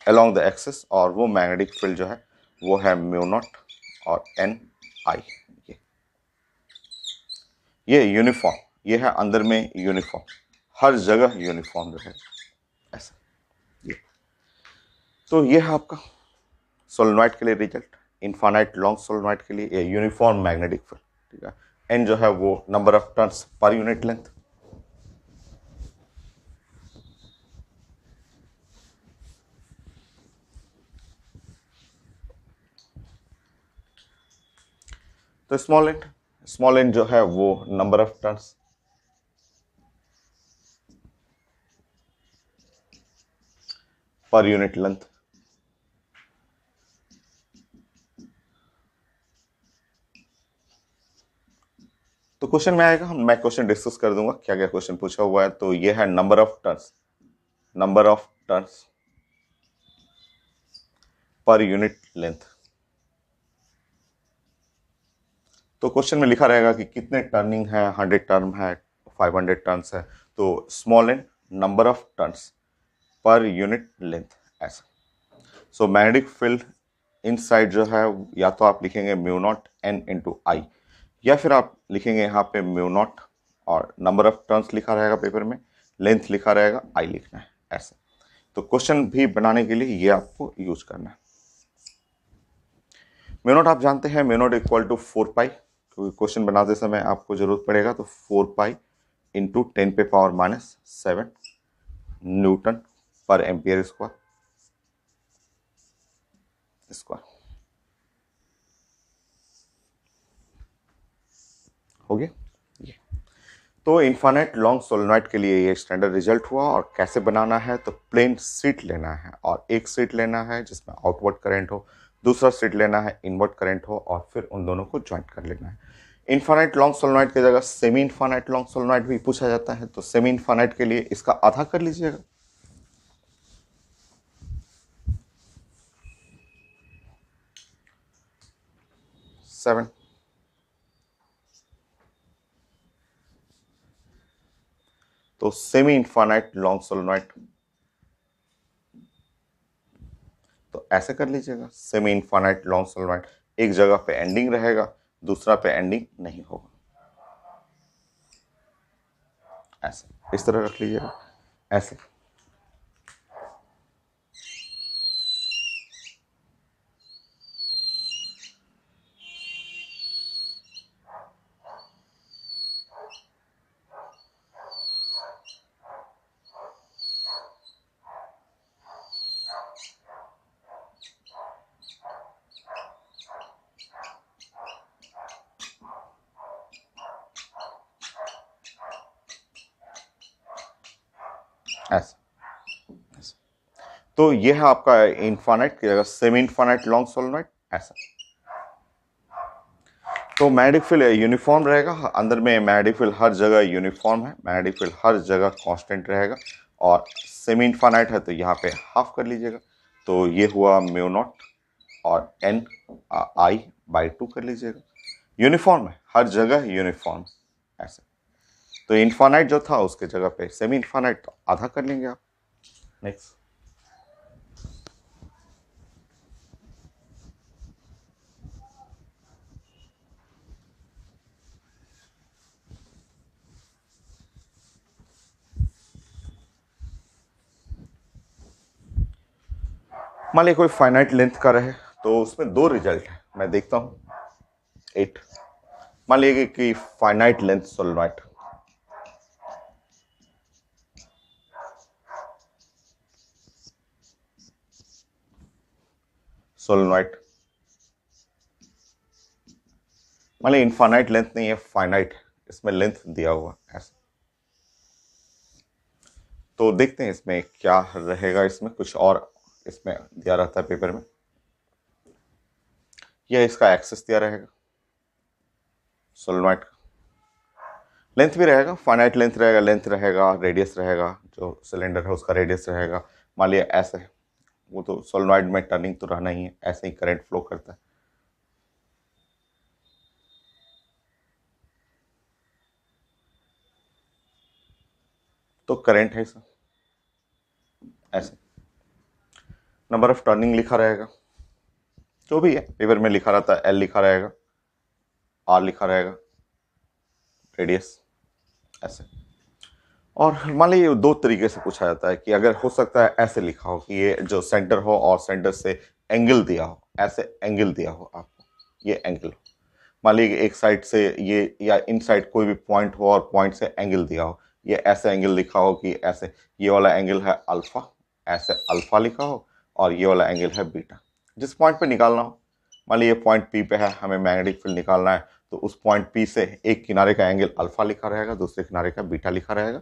अलोंग द एक्सिस, और वो मैग्नेटिक फील्ड जो है वो है म्यू नॉट और एन आई। ये यूनिफॉर्म, ये है अंदर में यूनिफॉर्म, हर जगह यूनिफॉर्म रहेगा ऐसा। ये तो ये है आपका सोलेनॉइड के लिए रिजल्ट। इनफाइनाइट लॉन्ग सोलेनॉइड के लिए ये यूनिफॉर्म मैग्नेटिक फील्ड, ठीक है। एन जो है वो number of turns per unit length. तो स्मॉल एन जो है वो number of turns, per unit length. तो क्वेश्चन में आएगा, मैं क्वेश्चन डिस्कस कर दूंगा क्या क्या क्वेश्चन पूछा हुआ है। तो ये है number of turns, number of turns per unit length. तो क्वेश्चन में लिखा रहेगा कि कितने टर्निंग है, 100 टर्न है, 500 टर्न्स है। तो small N number of turns per unit length ऐसा। सो मैग्नेटिक फील्ड इनसाइड जो है, या तो आप लिखेंगे म्यू नॉट एन इंटू आई, या फिर आप लिखेंगे यहाँ पे म्यू नॉट और नंबर ऑफ टर्न्स लिखा रहेगा पेपर में, लेंथ लिखा रहेगा, आई लिखना है ऐसे। तो क्वेश्चन भी बनाने के लिए ये आपको यूज करना है। म्यू नॉट आप जानते हैं, म्यू नॉट इक्वल टू 4 पाई, क्योंकि क्वेश्चन बनाते समय आपको जरूरत पड़ेगा। तो 4 पाई इंटू 10⁻⁻⁷ न्यूटन पर एम्पियर स्क्वायर। स्क्वायर हो गया ये। तो इनफाइनाइट लॉन्ग सोलेनॉइड के लिए ये स्टैंडर्ड रिजल्ट हुआ। और कैसे बनाना है, तो प्लेन सीट लेना है और एक सीट लेना है जिसमें आउटवर्ड करंट हो, दूसरा सीट लेना है इनवर्ट करंट हो, और फिर उन दोनों को ज्वाइंट कर लेना है। इनफाइनाइट लॉन्ग सोलेनॉइड की जगह सेमी इनफाइनाइट लॉन्ग सोलेनॉइड भी पूछा जाता है, तो सेमी इनफाइनाइट के लिए इसका आधा कर लीजिएगा। सेवन। तो सेमी इनफाइनाइट लॉन्ग सोलेनॉइड तो ऐसे कर लीजिएगा। सेमी इनफाइनाइट लॉन्ग सोलेनॉइड एक जगह पे एंडिंग रहेगा, दूसरा पे एंडिंग नहीं होगा। ऐसे इस तरह रख लीजिएगा, ऐसे। ऐसे ऐसे। तो ये है आपका इनफाइनाइट की जगह सेमी इनफाइनाइट लॉन्ग सोलेनॉइड। ऐसा। तो मैग्नेटिक फील्ड यूनिफॉर्म रहेगा, अंदर में मैग्नेटिक फील्ड हर जगह यूनिफॉर्म है, मैग्नेटिक फील्ड हर जगह कांस्टेंट रहेगा। और सेमी इनफाइनाइट है तो यहाँ पे हाफ कर लीजिएगा। तो ये हुआ म्यू नॉट और एन आई बाई 2 कर लीजिएगा। यूनिफॉर्म है, हर जगह यूनिफॉर्म। ऐसे। तो इनफाइनाइट जो था उसके जगह पे सेमी इनफाइनाइट तो आधा कर लेंगे आप। नेक्स्ट। मान लीजिए कोई फाइनाइट लेंथ का रहे तो उसमें दो रिजल्ट है, मैं देखता हूं। 8। मान लीजिए कि फाइनाइट लेंथ सोलेनॉइड, सोलेनॉइड मान लीजिए इनफाइनाइट लेंथ नहीं है, फाइनाइट, इसमें लेंथ दिया हुआ ऐसा। तो देखते हैं इसमें क्या रहेगा, इसमें कुछ और इसमें दिया रहता है पेपर में। यह इसका एक्सेस दिया रहेगा सोलेनॉइड का। लेंथ भी रहेगा, फाइनाइट लेंथ रहेगा, लेंथ रहेगा, रेडियस रहेगा, जो सिलेंडर है उसका रेडियस रहेगा। मान लिया ऐसे है, वो तो सोलेनॉइड में टर्निंग तो रहना ही है, ऐसे ही करंट फ्लो करता है। तो करंट है इसका ऐसे। नंबर ऑफ टर्निंग लिखा रहेगा, जो भी है पेपर में लिखा रहता है, एल लिखा रहेगा, आर लिखा रहेगा, रेडियस ऐसे। और मान लीजिए दो तरीके से पूछा जाता है कि अगर हो सकता है ऐसे लिखा हो कि ये जो सेंटर हो और सेंटर से एंगल दिया हो, ऐसे एंगल दिया हो आपको, ये एंगल हो। मान लीजिए एक साइड से ये या इन साइड कोई भी पॉइंट हो और पॉइंट से एंगल दिया हो, ये ऐसे एंगल लिखा हो कि ऐसे ये वाला एंगल है अल्फा, ऐसे अल्फा लिखा हो, और ये वाला एंगल है बीटा। जिस पॉइंट पे निकालना हो, मान लीजिए पॉइंट पी पे है, हमें मैग्नेटिक फील्ड निकालना है, तो उस पॉइंट पी से एक किनारे का एंगल अल्फा लिखा रहेगा, दूसरे किनारे का बीटा लिखा रहेगा।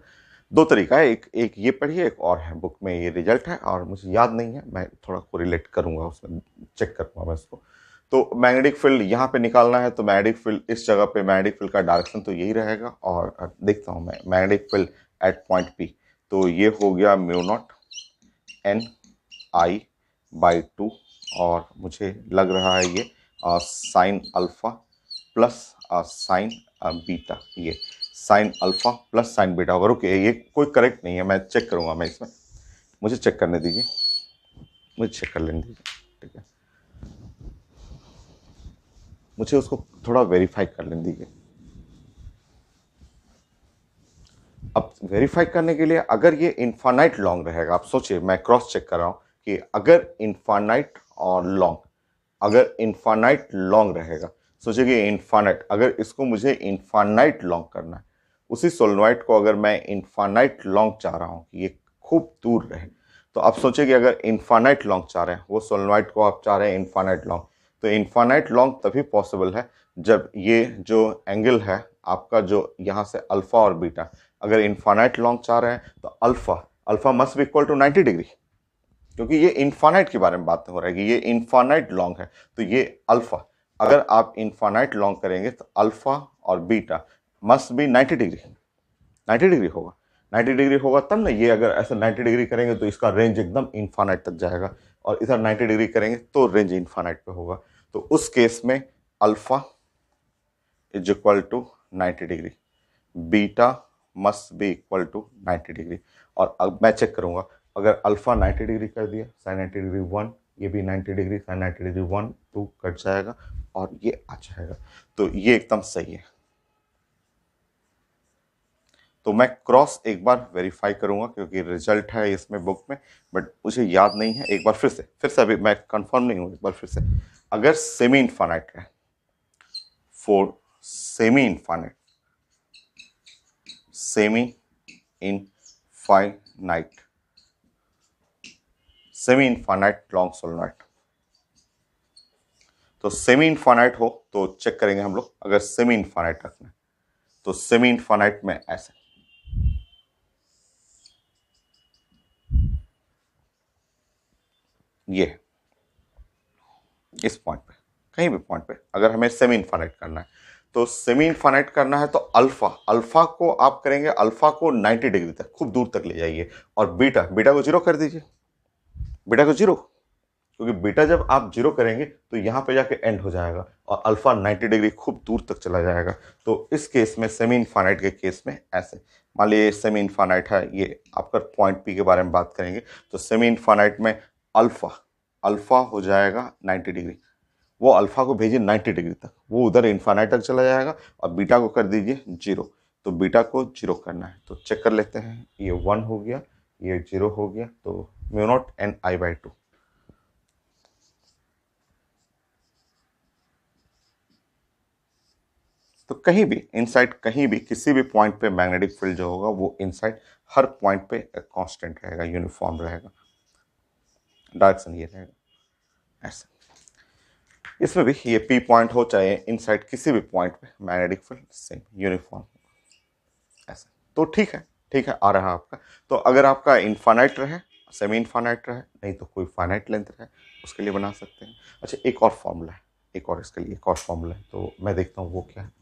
दो तरीका है, एक एक ये पढ़िए, एक और है बुक में ये रिजल्ट है और मुझे याद नहीं है, मैं थोड़ा कोरिलेट करूंगा उसमें, चेक करूंगा मैं उसको। तो मैग्नेटिक फील्ड यहाँ पे निकालना है, तो मैग्नेटिक फील्ड इस जगह पे मैग्नेटिक फील्ड का डायरेक्शन तो यही रहेगा। और देखता हूँ मैं magnetic field at point P, तो ये हो गया mu naught N I by 2, और मुझे लग रहा है ये sine alpha plus sine beta, ये sine alpha plus sine beta होगा। रुकिए, ये कोई करेक्ट नहीं है, मैं चेक करूंगा मैं इसमें, मुझे चेक करने दीजिए, मुझे चेक कर लेने दीजिए, ठीक है, मुझे उसको थोड़ा वेरीफाई कर लेने दीजिए। अब वेरीफाई करने के लिए अगर ये इनफाइनाइट लॉन्ग रहेगा, आप सोचिए, मैं क्रॉस चेक कर रहा हूँ कि अगर इनफाइनाइट और लॉन्ग, अगर इनफाइनाइट लॉन्ग रहेगा, सोचिए कि इनफाइनाइट, अगर इसको मुझे इनफाइनाइट लॉन्ग करना है, उसी सोलेनॉइड को अगर मैं इनफाइनाइट लॉन्ग चाह रहा हूँ कि ये खूब दूर रहे, तो आप सोचिए कि अगर इनफाइनाइट लॉन्ग चाह रहे हैं, वो सोलेनॉइड को आप चाह रहे हैं इनफाइनाइट लॉन्ग, तो इनफाइनाइट लॉन्ग तभी पॉसिबल है जब ये जो एंगल है आपका, जो यहाँ से अल्फा और बीटा, अगर इनफाइनाइट लॉन्ग चाह रहे हैं तो alpha alpha must be equal to 90 degree, क्योंकि ये इनफाइनाइट के बारे में बात हो रहा है कि ये इनफाइनाइट लॉन्ग है, तो ये अल्फा, अगर आप इनफाइनाइट लॉन्ग करेंगे तो अल्फा और beta must B 90 degree, 90 degree होगा, 90 डिग्री होगा तब ना ये, अगर ऐसा 90 डिग्री करेंगे तो इसका रेंज एकदम इनफाइनाइट तक जाएगा, और इधर 90 डिग्री करेंगे तो रेंज इनफाइनाइट पे होगा। तो उस केस में alpha is equal to 90 degree, beta must be equal to 90 degree. और अब मैं चेक करूंगा, अगर अल्फा 90 डिग्री कर दिया, साइन 90 डिग्री 1, ये भी 90 डिग्री, साइन 90 डिग्री 1 2 कट जाएगा और ये आ जाएगा, तो ये एकदम सही है। तो मैं क्रॉस एक बार वेरीफाई करूंगा क्योंकि रिजल्ट है इसमें बुक में, बट मुझे याद नहीं है, एक बार फिर से अभी मैं कंफर्म नहीं हूं, एक बार फिर से, अगर सेमी इनफाइनाइट है, for semi infinite, semi infinite, semi infinite long solenoid, तो सेमी इनफाइनाइट हो तो चेक करेंगे हम लोग, अगर सेमी इनफाइनाइट रखना है तो सेमी इनफाइनाइट में ऐसे, ये इस पॉइंट पे, कहीं भी पॉइंट पे अगर हमें सेमी इनफाइनाइट करना है, तो सेमी इनफाइनाइट करना है तो अल्फा, अल्फा को आप करेंगे, अल्फा को 90 डिग्री तक खूब दूर तक ले जाइए, और बीटा, बीटा को जीरो कर दीजिए, बीटा को जीरो, क्योंकि बीटा जब आप जीरो करेंगे तो यहाँ पे जाके एंड हो जाएगा और अल्फा 90 डिग्री खूब दूर तक चला जाएगा। तो इस केस में सेमी इनफाइनाइट के केस में ऐसे, मान लीजिए सेमी इनफाइनाइट है, ये आपका पॉइंट पी के बारे में बात करेंगे, तो सेमी इनफाइनाइट में अल्फा, अल्फा हो जाएगा 90 डिग्री, वो अल्फा को भेजिए 90 डिग्री तक, वो उधर इनफाइनाइट तक चला जाएगा, और बीटा को कर दीजिए जीरो, तो बीटा को जीरो करना है, तो चेक कर लेते हैं, ये 1 हो गया, ये 0 हो गया, तो mu naught N I by 2। तो कहीं भी इनसाइड, कहीं भी किसी भी पॉइंट पे मैग्नेटिक फील्ड जो होगा वो इनसाइड हर पॉइंट पे कांस्टेंट रहेगा, यूनिफॉर्म रहेगा, डायरेक्शन ये रहेगा ऐसे। इसमें भी ये पी पॉइंट हो चाहे इनसाइड किसी भी पॉइंट पे मैग्नेटिक फील्ड सेम यूनिफॉर्म ऐसे। तो ठीक है, ठीक है, आ रहा है आपका। तो अगर आपका इनफाइनाइट रहे, सेमी इनफाइनाइट रहे, नहीं तो कोई फाइनाइट लेंथ रहे, उसके लिए बना सकते हैं। अच्छा, एक और फॉर्मूला है, एक और इसके लिए एक और फॉर्मूला है, तो मैं देखता हूँ वो क्या है।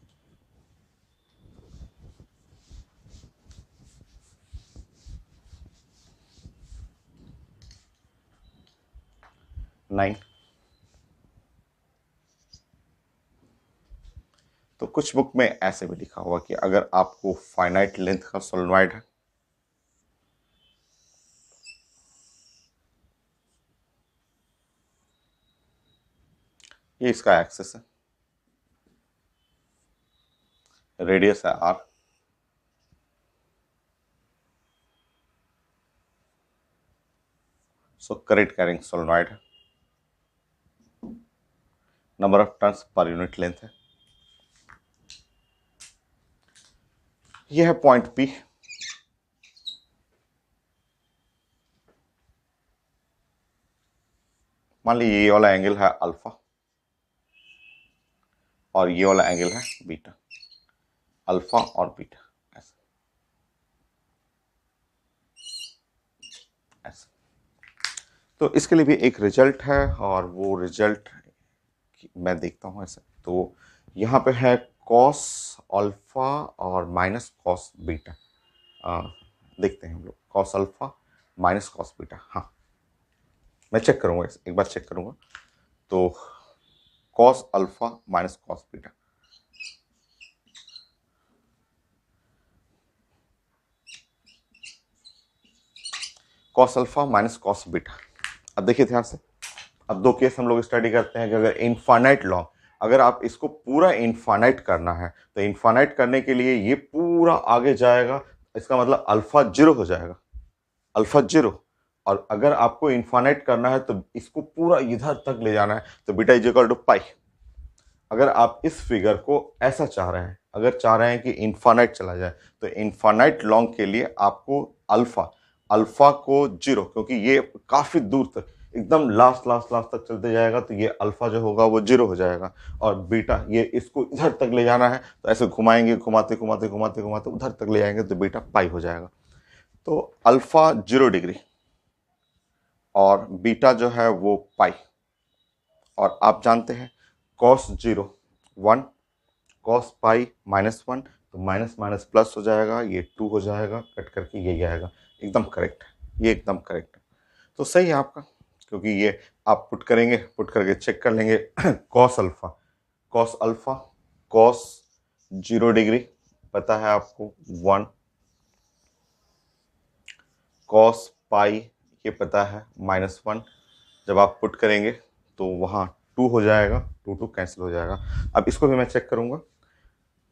9, तो कुछ बुक में ऐसे भी लिखा हुआ कि अगर आपको फाइनाइट लेंथ का सोलेनॉइड है, ये इसका एक्सिस है, रेडियस है R, so current carrying solenoid है, number of turns per unit length है, यह है पॉइंट पी, मान लीजिए ये वाला एंगल है अल्फा और ये वाला एंगल है बीटा, अल्फा और बीटा ऐसे ऐसे। तो इसके लिए भी एक रिजल्ट है, और वो रिजल्ट मैं देखता हूँ ऐसे। तो यहाँ पे है कॉस अल्फा और माइनस कॉस बीटा, देखते हैं हम लोग, cos alpha minus cos beta, हाँ मैं चेक करूँगा, एक बार चेक करूँगा। तो cos alpha minus cos beta, cos alpha minus cos beta. अब देखिए ध्यान से, अब दो केस हम लोग स्टडी करते हैं कि अगर इनफाइनाइट लॉन्ग, अगर आप इसको पूरा इनफाइनाइट करना है तो इनफाइनाइट करने के लिए ये पूरा आगे जाएगा, इसका मतलब अल्फा जीरो हो जाएगा, अल्फा जीरो। और अगर आपको इनफाइनाइट करना है तो इसको पूरा इधर तक ले जाना है, तो बीटा इज इक्वल टू पाई। अगर आप इस फिगर को ऐसा चाह रहे हैं, अगर चाह रहे हैं कि इनफाइनाइट चला जाए, तो इनफाइनाइट लॉन्ग के लिए आपको अल्फा अल्फा को जीरो, क्योंकि ये काफी दूर तक एकदम लास्ट लास्ट लास्ट तक चलते जाएगा तो ये अल्फा जो होगा वो जीरो हो जाएगा। और बीटा ये इसको इधर तक ले जाना है तो ऐसे घुमाएंगे, घुमाते घुमाते घुमाते घुमाते उधर तक ले जाएंगे तो बीटा पाई हो जाएगा। तो अल्फा 0 डिग्री और बीटा जो है वो पाई। और आप जानते हैं कॉस जीरो 1, कॉस पाई -1, तो माइनस माइनस प्लस हो जाएगा, ये 2 हो जाएगा, कट करके यही आएगा। एकदम करेक्ट है, ये एकदम करेक्ट है। तो सही है आपका, क्योंकि ये आप पुट करेंगे, पुट करके चेक कर लेंगे। Cos alpha, cos alpha, cos 0 degree पता है आपको 1, कॉस पाई ये पता है -1। जब आप पुट करेंगे तो वहाँ 2 हो जाएगा, 2 2 कैंसिल हो जाएगा। अब इसको भी मैं चेक करूँगा।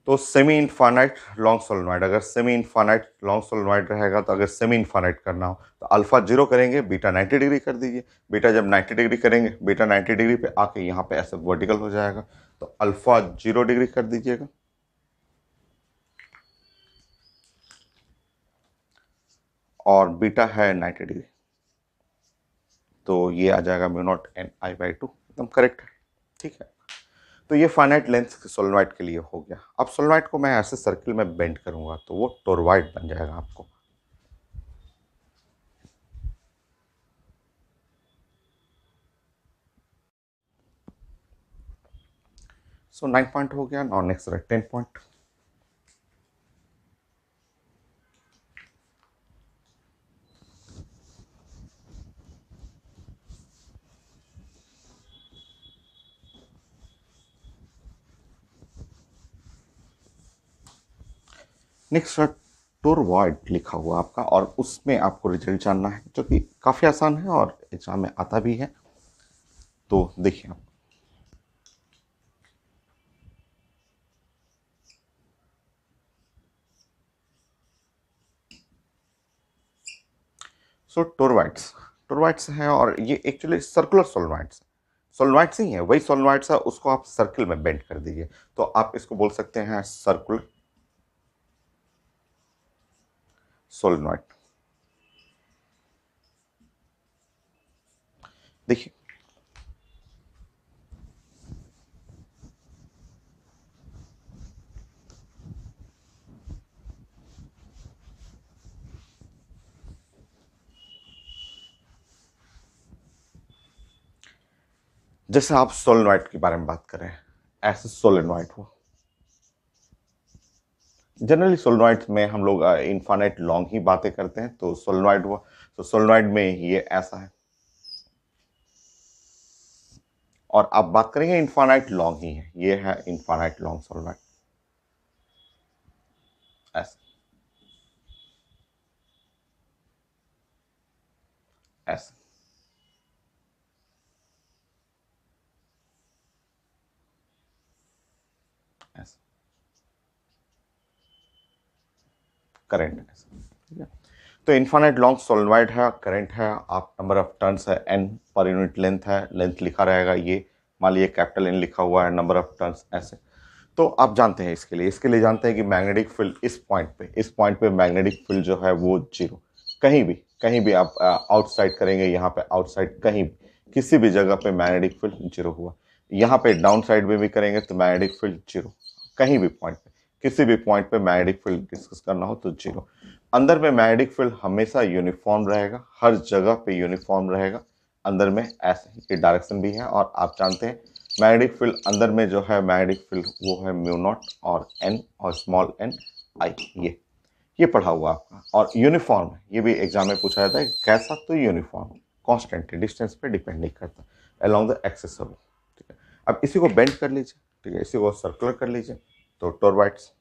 तो सेमी इनफाइनाइट लॉन्ग सोलेनॉइड, अगर सेमी इनफाइनाइट लॉन्ग सोलेनॉइड रहेगा तो अगर सेमी इनफाइनाइट करना हो तो अल्फा 0 करेंगे, बीटा 90 डिग्री कर दीजिए। बीटा जब 90 डिग्री करेंगे, बीटा 90 डिग्री पे आके यहाँ पे ऐसे वर्टिकल हो जाएगा, तो अल्फा 0 डिग्री कर दीजिएगा और बीटा है 90 डिग्री, तो ये आ जाएगा μ0 n I/2, एकदम करेक्ट है। ठीक है, तो ये फाइनाइट लेंथ सोलेनॉइड के लिए हो गया। अब सोलेनॉइड को मैं ऐसे सर्किल में बेंड करूंगा तो वो टोरवाइड बन जाएगा आपको। सो 9 पॉइंट हो गया। और नेक्स्ट 10 पॉइंट। नेक्स्ट टोरवाइड लिखा हुआ आपका, और उसमें आपको रिजल्ट जानना है, जो कि काफ़ी आसान है और एग्जाम में आता भी है। तो देखिए आप, सो टोरवाइड्स, टोरवाइड्स हैं और ये एक्चुअली सर्कुलर सोलनॉइड्स, सोलनॉइड्स ही है, वही सोलनॉइड्स है, उसको आप सर्किल में बेंड कर दीजिए। तो आप इसको बोल सकते हैं सर्कुलर सोलनॉइड। देखिए, जैसे आप सोलेनॉइड के बारे में बात कर रहे हैं, ऐसे सोलेनॉइड हुआ। जनरली सोलेनॉइड में हम लोग इनफाइनाइट लॉन्ग ही बातें करते हैं, तो सोलेनॉइड हुआ, तो सोलेनॉइड में ये ऐसा है। और आप बात करेंगे इनफाइनाइट लॉन्ग ही है, ये है इनफाइनाइट लॉन्ग सोलेनॉइड, ऐसा ऐसा ऐसा करंट ऐसा। ठीक है, तो इनफाइनाइट लॉन्ग सोलेनॉइड है, करंट है, आप नंबर ऑफ टर्न्स है n पर यूनिट लेंथ है, लेंथ लिखा रहेगा ये, मान लीजिए कैपिटल N लिखा हुआ है, नंबर ऑफ टर्न्स ऐसे। तो आप जानते हैं इसके लिए जानते हैं कि मैग्नेटिक फील्ड इस पॉइंट पे मैग्नेटिक फील्ड जो है वो जीरो। कहीं भी आप आउटसाइड करेंगे, यहाँ पे आउटसाइड कहीं भी किसी भी जगह पे मैग्नेटिक फील्ड जीरो हुआ। यहाँ पे डाउन साइड में भी करेंगे तो मैग्नेटिक फील्ड जीरो, कहीं भी पॉइंट पे, किसी भी पॉइंट पे मैग्नेटिक फील्ड डिस्कस करना हो तो जीरो। अंदर में मैग्नेटिक फील्ड हमेशा यूनिफॉर्म रहेगा, हर जगह पे यूनिफॉर्म रहेगा अंदर में, ऐसे ये डायरेक्शन भी है। और आप जानते हैं मैग्नेटिक फील्ड अंदर में जो है मैग्नेटिक फील्ड वो है μ0 और n और स्मॉल n I, ये पढ़ा हुआ आपका। और यूनिफॉर्म है, ये भी एग्जाम में पूछा जाता है कैसा, तो यूनिफॉर्म कांस्टेंट है, डिस्टेंस पे डिपेंड नहीं करता, अलोंग द एक्सिस ऑफ। ठीक है, अब इसी को बेंड कर लीजिए, ठीक है, इसी को सर्कुलर कर लीजिए, तो टोरवाइड्स।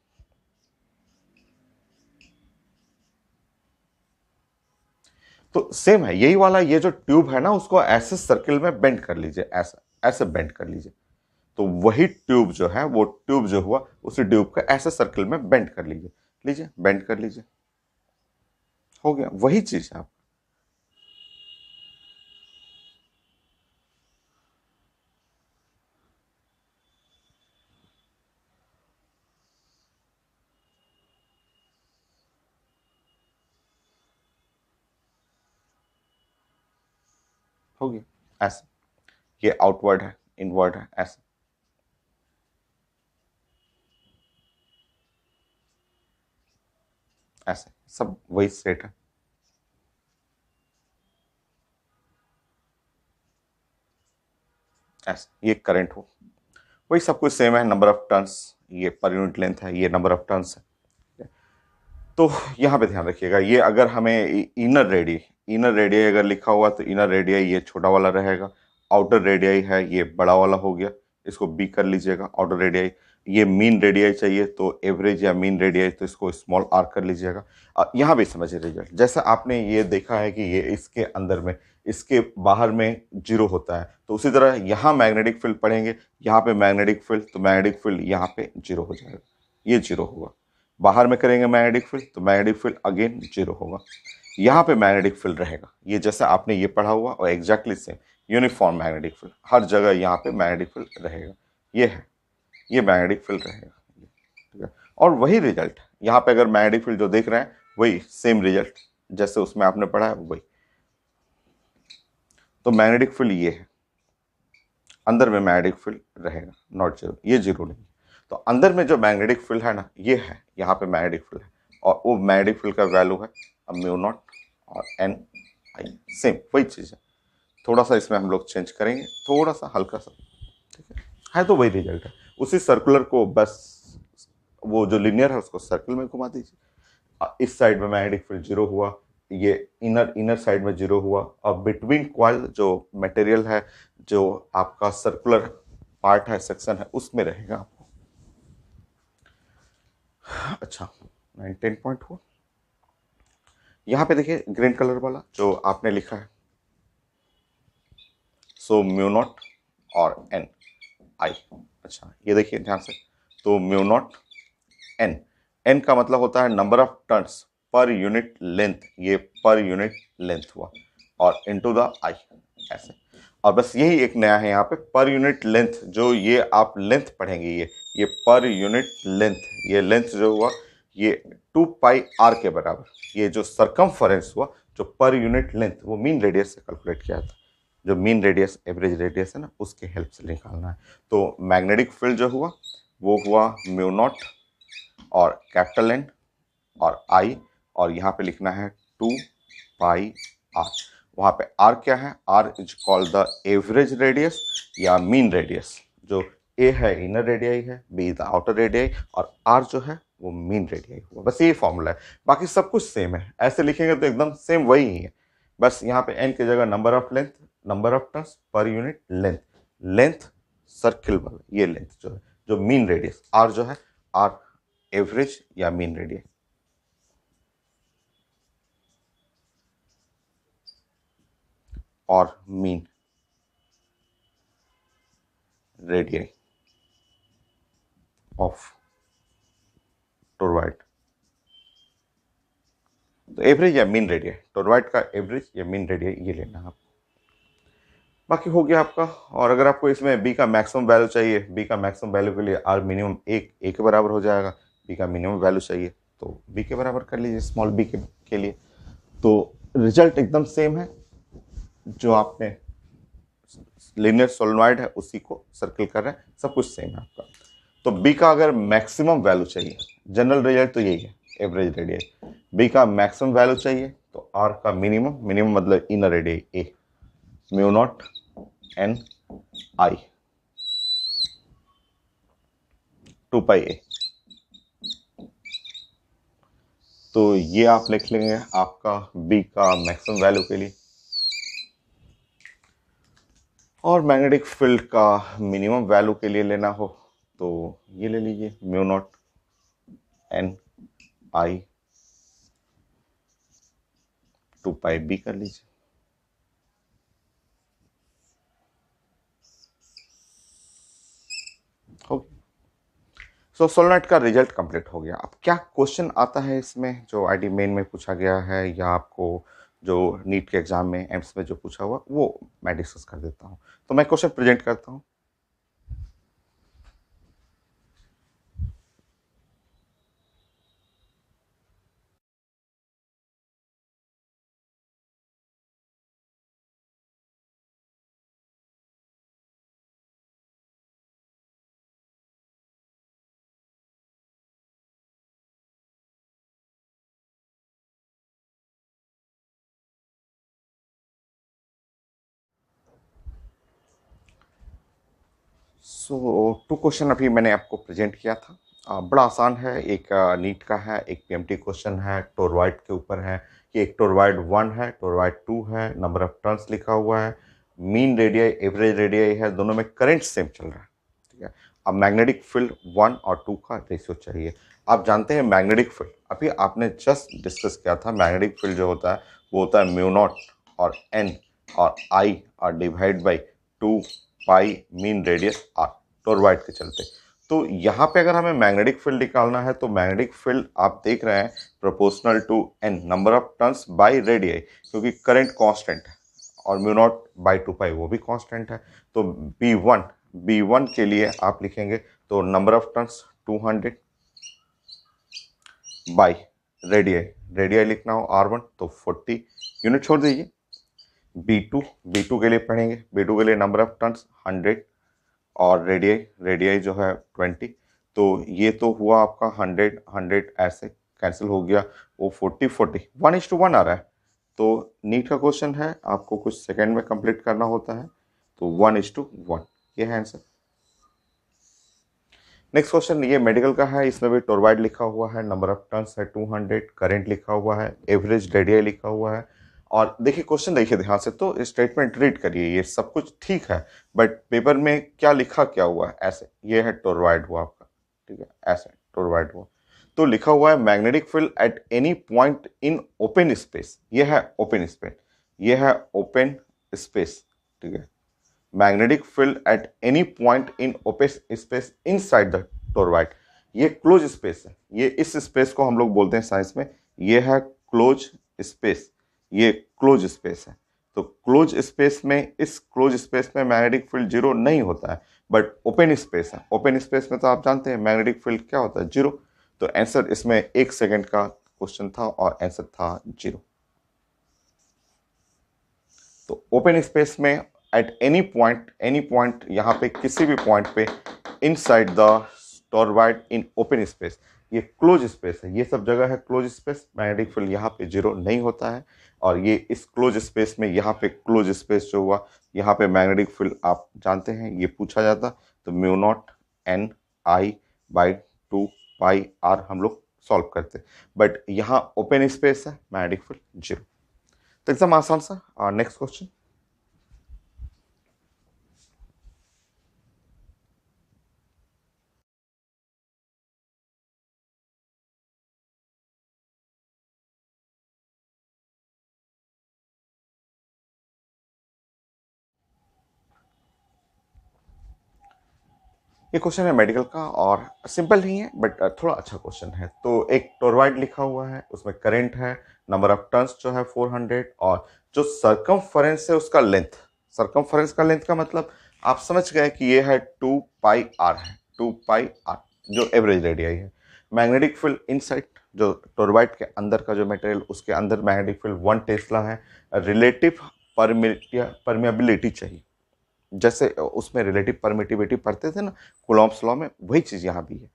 तो सेम है यही वाला, ये जो ट्यूब है ना उसको ऐसे सर्किल में बेंड कर लीजिए, ऐसा ऐसे बेंड कर लीजिए। तो वही ट्यूब जो है, वो ट्यूब जो हुआ उसी ट्यूब का ऐसे सर्किल में बेंड कर लीजिए बेंड कर लीजिए, हो गया, वही चीज है आप। हो गया ऐसे, ये आउटवर्ड है, इनवर्ड है, ऐसे ऐसे सब वही स्टेट है। ऐसे ये करंट हो, वही सब कुछ सेम है। नंबर ऑफ टर्न्स, ये पर यूनिट लेंथ है, ये नंबर ऑफ टर्न्स है। तो यहाँ पे ध्यान रखिएगा, ये अगर हमें इनर रेडियई अगर लिखा हुआ तो इनर रेडियई ये छोटा वाला रहेगा, आउटर रेडियई है ये बड़ा वाला हो गया, इसको बी कर लीजिएगा आउटर रेडियई। ये मीन रेडियई चाहिए तो एवरेज या मीन रेडियई तो इसको स्मॉल आर कर लीजिएगा। यहाँ भी समझिए रिजल्ट, जैसे आपने ये देखा है कि ये इसके अंदर में, इसके बाहर में जीरो होता है, तो उसी तरह यहाँ मैग्नेटिक फील्ड पढ़ेंगे, यहाँ पे मैग्नेटिक फील्ड, तो मैग्नेटिक फील्ड यहाँ पे जीरो हो जाएगा, ये जीरो होगा। बाहर में करेंगे मैग्नेटिक फील्ड तो मैग्नेटिक फील्ड अगेन जीरो होगा, यहाँ पे मैग्नेटिक फील्ड रहेगा। ये जैसा आपने ये पढ़ा हुआ और exactly same uniform magnetic field, हर जगह यहाँ पे मैग्नेटिक फील्ड रहेगा, ये है, ये मैग्नेटिक फील्ड रहेगा, ठीक है। और वही रिजल्ट यहाँ पे अगर मैग्नेटिक फील्ड जो देख रहे हैं वही सेम रिजल्ट जैसे उसमें आपने पढ़ा है वही। तो मैग्नेटिक फील्ड ये है, अंदर में मैग्नेटिक फील्ड रहेगा, नॉट जीरो, ये जीरो नहीं। तो अंदर में जो मैग्नेटिक फील्ड है ना, ये है, यहाँ पे मैग्नेटिक फील्ड है, और वो मैग्नेटिक फील्ड का वैल्यू है म्यू नॉट और एन आई, सेम वही चीज़ है। थोड़ा सा इसमें हम लोग चेंज करेंगे, थोड़ा सा हल्का सा, ठीक है तो वही रिजल्ट है। उसी सर्कुलर को बस वो जो लिनियर है उसको सर्कल में घुमा दीजिए। इस साइड में मैग्नेटिक फील्ड जीरो हुआ, ये इनर साइड में जीरो हुआ, और बिटवीन कॉइल जो मटेरियल है, जो आपका सर्कुलर पार्ट है, सेक्शन है, उसमें रहेगा आपको। अच्छा 9 10 पॉइंट हुआ। यहाँ पे देखिए ग्रीन कलर वाला जो आपने लिखा है, सो म्यू नॉट और एन आई। अच्छा ये देखिए ध्यान से, तो म्यू नॉट एन, एन का मतलब होता है number of turns per unit length, ये पर यूनिट लेंथ हुआ, और इनटू द आई, ऐसे। और बस यही एक नया है यहाँ पे, पर यूनिट लेंथ, जो ये आप लेंथ पढ़ेंगे, ये पर यूनिट लेंथ, ये लेंथ जो हुआ ये 2 पाई आर के बराबर, ये जो सरकमफरेंस हुआ, जो पर यूनिट लेंथ वो मीन रेडियस से कैलकुलेट किया था, जो मीन रेडियस एवरेज रेडियस है ना, उसके हेल्प से निकालना है। तो मैग्नेटिक फील्ड जो हुआ वो हुआ म्यू नॉट और कैपिटल एन और आई, और यहाँ पे लिखना है 2 पाई आर। वहाँ पे आर क्या है, R is called the average radius या मीन रेडियस। जो ए है इनर रेडियई है, बी द आउटर रेडियई, और आर जो है वो मीन रेडियई हुआ। बस ये फॉर्मूला है, बाकी सब कुछ सेम है, ऐसे लिखेंगे तो एकदम सेम वही ही है। बस यहाँ पे एन की जगह number of length, number of turns per unit length, length circle वाला ये लेंथ जो है, जो मीन रेडियस आर जो है, आर एवरेज या मीन रेडियस, और मीन रेडियई ऑफ टोरवाइड। तो एवरेज या मीन रेडियई, टोरवाइड का एवरेज या मीन रेडियई ये लेना है आपको। बाकी हो गया आपका। और अगर आपको इसमें बी का मैक्सिमम वैल्यू चाहिए, बी का मैक्सिमम वैल्यू के लिए आर मिनिमम एक ए के बराबर हो जाएगा, बी का मिनिमम वैल्यू चाहिए तो बी के बराबर कर लीजिए स्मॉल बी के लिए। तो रिजल्ट एकदम सेम है, जो आपने लीनियर सोलेनॉइड है उसी को सर्किल कर रहे हैं, सब कुछ सेम है आपका। तो बी का अगर मैक्सिमम वैल्यू चाहिए, जनरल रिजल्ट तो यही है एवरेज रेडियई, बी का मैक्सिमम वैल्यू चाहिए तो आर का मिनिमम, मिनिमम मतलब inner radii A, mu naught N I 2 pi A. तो ये आप लिख लेंगे आपका बी का मैक्सिमम वैल्यू के लिए। और मैग्नेटिक फील्ड का मिनिमम वैल्यू के लिए लेना हो तो ये ले लीजिए mu naught N I 2 pi B कर लीजिए। हो गया। सो सोलनेट का रिजल्ट कंप्लीट हो गया। अब क्या क्वेश्चन आता है इसमें, जो आईडी मेन में पूछा गया है या आपको जो नीट के एग्जाम में एम्स में जो पूछा हुआ, वो मैं डिस्कस कर देता हूँ। तो मैं क्वेश्चन प्रेजेंट करता हूँ। टू क्वेश्चन अभी मैंने आपको प्रेजेंट किया था। बड़ा आसान है, एक नीट का है, एक पीएमटी क्वेश्चन है, टोरवाइड के ऊपर है कि एक टोरवाइड 1 है, टोरवाइड 2 है, नंबर ऑफ टर्न्स लिखा हुआ है, मीन रेडियाई एवरेज रेडियाई है, दोनों में करंट सेम चल रहा है। ठीक है, अब मैग्नेटिक फील्ड 1 और 2 का रेशियो चाहिए। आप जानते हैं मैग्नेटिक फील्ड, अभी आपने जस्ट डिस्कस किया था, मैग्नेटिक फील्ड जो होता है वो होता है म्यू नॉट और एन और आई और divide by 2 pi mean radius R, toroid के चलते। तो यहाँ पे अगर हमें मैग्नेटिक फील्ड निकालना है तो मैग्नेटिक फील्ड आप देख रहे हैं proportional to N, number of turns by radii, क्योंकि करंट कांस्टेंट है और म्यू नॉट बाई 2 पाई वो भी कांस्टेंट है। तो बी वन के लिए आप लिखेंगे तो number of turns 200 by radii, radii लिखना हो R1 तो 40 यूनिट छोड़ दीजिए। बी टू के लिए पढ़ेंगे, बी टू के लिए नंबर ऑफ टर्न्स 100 और रेडियाई जो है 20। तो ये तो हुआ आपका 100 ऐसे कैंसिल हो गया, वो 40 1:1 आ रहा है। तो नीट का क्वेश्चन है, आपको कुछ सेकंड में कंप्लीट करना होता है, तो 1:1 ये है आंसर। नेक्स्ट क्वेश्चन ये मेडिकल का है, इसमें भी टोरवाइड लिखा हुआ है, नंबर ऑफ टर्न्स है 200, करंट लिखा हुआ है, एवरेज रेडियाई लिखा हुआ है। और देखिए क्वेश्चन देखिए ध्यान से, तो स्टेटमेंट रीड करिए, ये सब कुछ ठीक है बट पेपर में क्या लिखा क्या हुआ है ऐसे, ये है टोरवाइड हुआ आपका, ठीक है, ऐसे टोरवाइड हुआ। तो लिखा हुआ है magnetic field at any point in open space, ये है ओपन स्पेस, ये है ओपन स्पेस, ठीक है। Magnetic field at any point in open space inside the toroid, ये क्लोज स्पेस है, ये इस स्पेस को हम लोग बोलते हैं साइंस में, ये है क्लोज स्पेस, ये क्लोज स्पेस है। तो क्लोज स्पेस में, इस क्लोज स्पेस में मैग्नेटिक फील्ड जीरो नहीं होता है, बट ओपन स्पेस है, ओपन स्पेस में तो आप जानते हैं मैग्नेटिक फील्ड क्या होता है, जीरो। तो आंसर इसमें 1 सेकंड का क्वेश्चन था और आंसर था जीरो। तो ओपन स्पेस में एट एनी पॉइंट यहाँ पे किसी भी पॉइंट पे inside the toroid in open space, ये क्लोज स्पेस है, ये सब जगह है क्लोज स्पेस, मैग्नेटिक फील्ड यहाँ पे जीरो नहीं होता है। और ये इस क्लोज स्पेस में यहाँ पे क्लोज स्पेस जो हुआ, यहाँ पे मैग्नेटिक फील्ड आप जानते हैं ये पूछा जाता, तो mu naught N I by 2 pi R हम लोग सॉल्व करते, बट यहाँ ओपन स्पेस है, मैग्नेटिक फील्ड जीरो। तो एकदम आसान सा। नेक्स्ट क्वेश्चन, ये क्वेश्चन है मेडिकल का और सिंपल नहीं है बट थोड़ा अच्छा क्वेश्चन है। तो एक टोरवाइड लिखा हुआ है, उसमें करंट है, नंबर ऑफ टर्न्स जो है 400 और जो सरकमफेरेंस है उसका लेंथ, सरकमफेरेंस का लेंथ का मतलब आप समझ गए कि ये है 2 पाई आर है, 2 पाई आर जो एवरेज रेडियाई है। मैग्नेटिक फील्ड इनसाइड, जो टोरवाइड के अंदर का जो मटेरियल, उसके अंदर मैग्नेटिक फील्ड 1 टेस्ला है। रिलेटिव परमिएबिलिटी चाहिए, जैसे उसमें रिलेटिव परमिटिविटी पढ़ते थे ना कूलॉम्स लॉ में, वही चीज़ यहाँ भी है।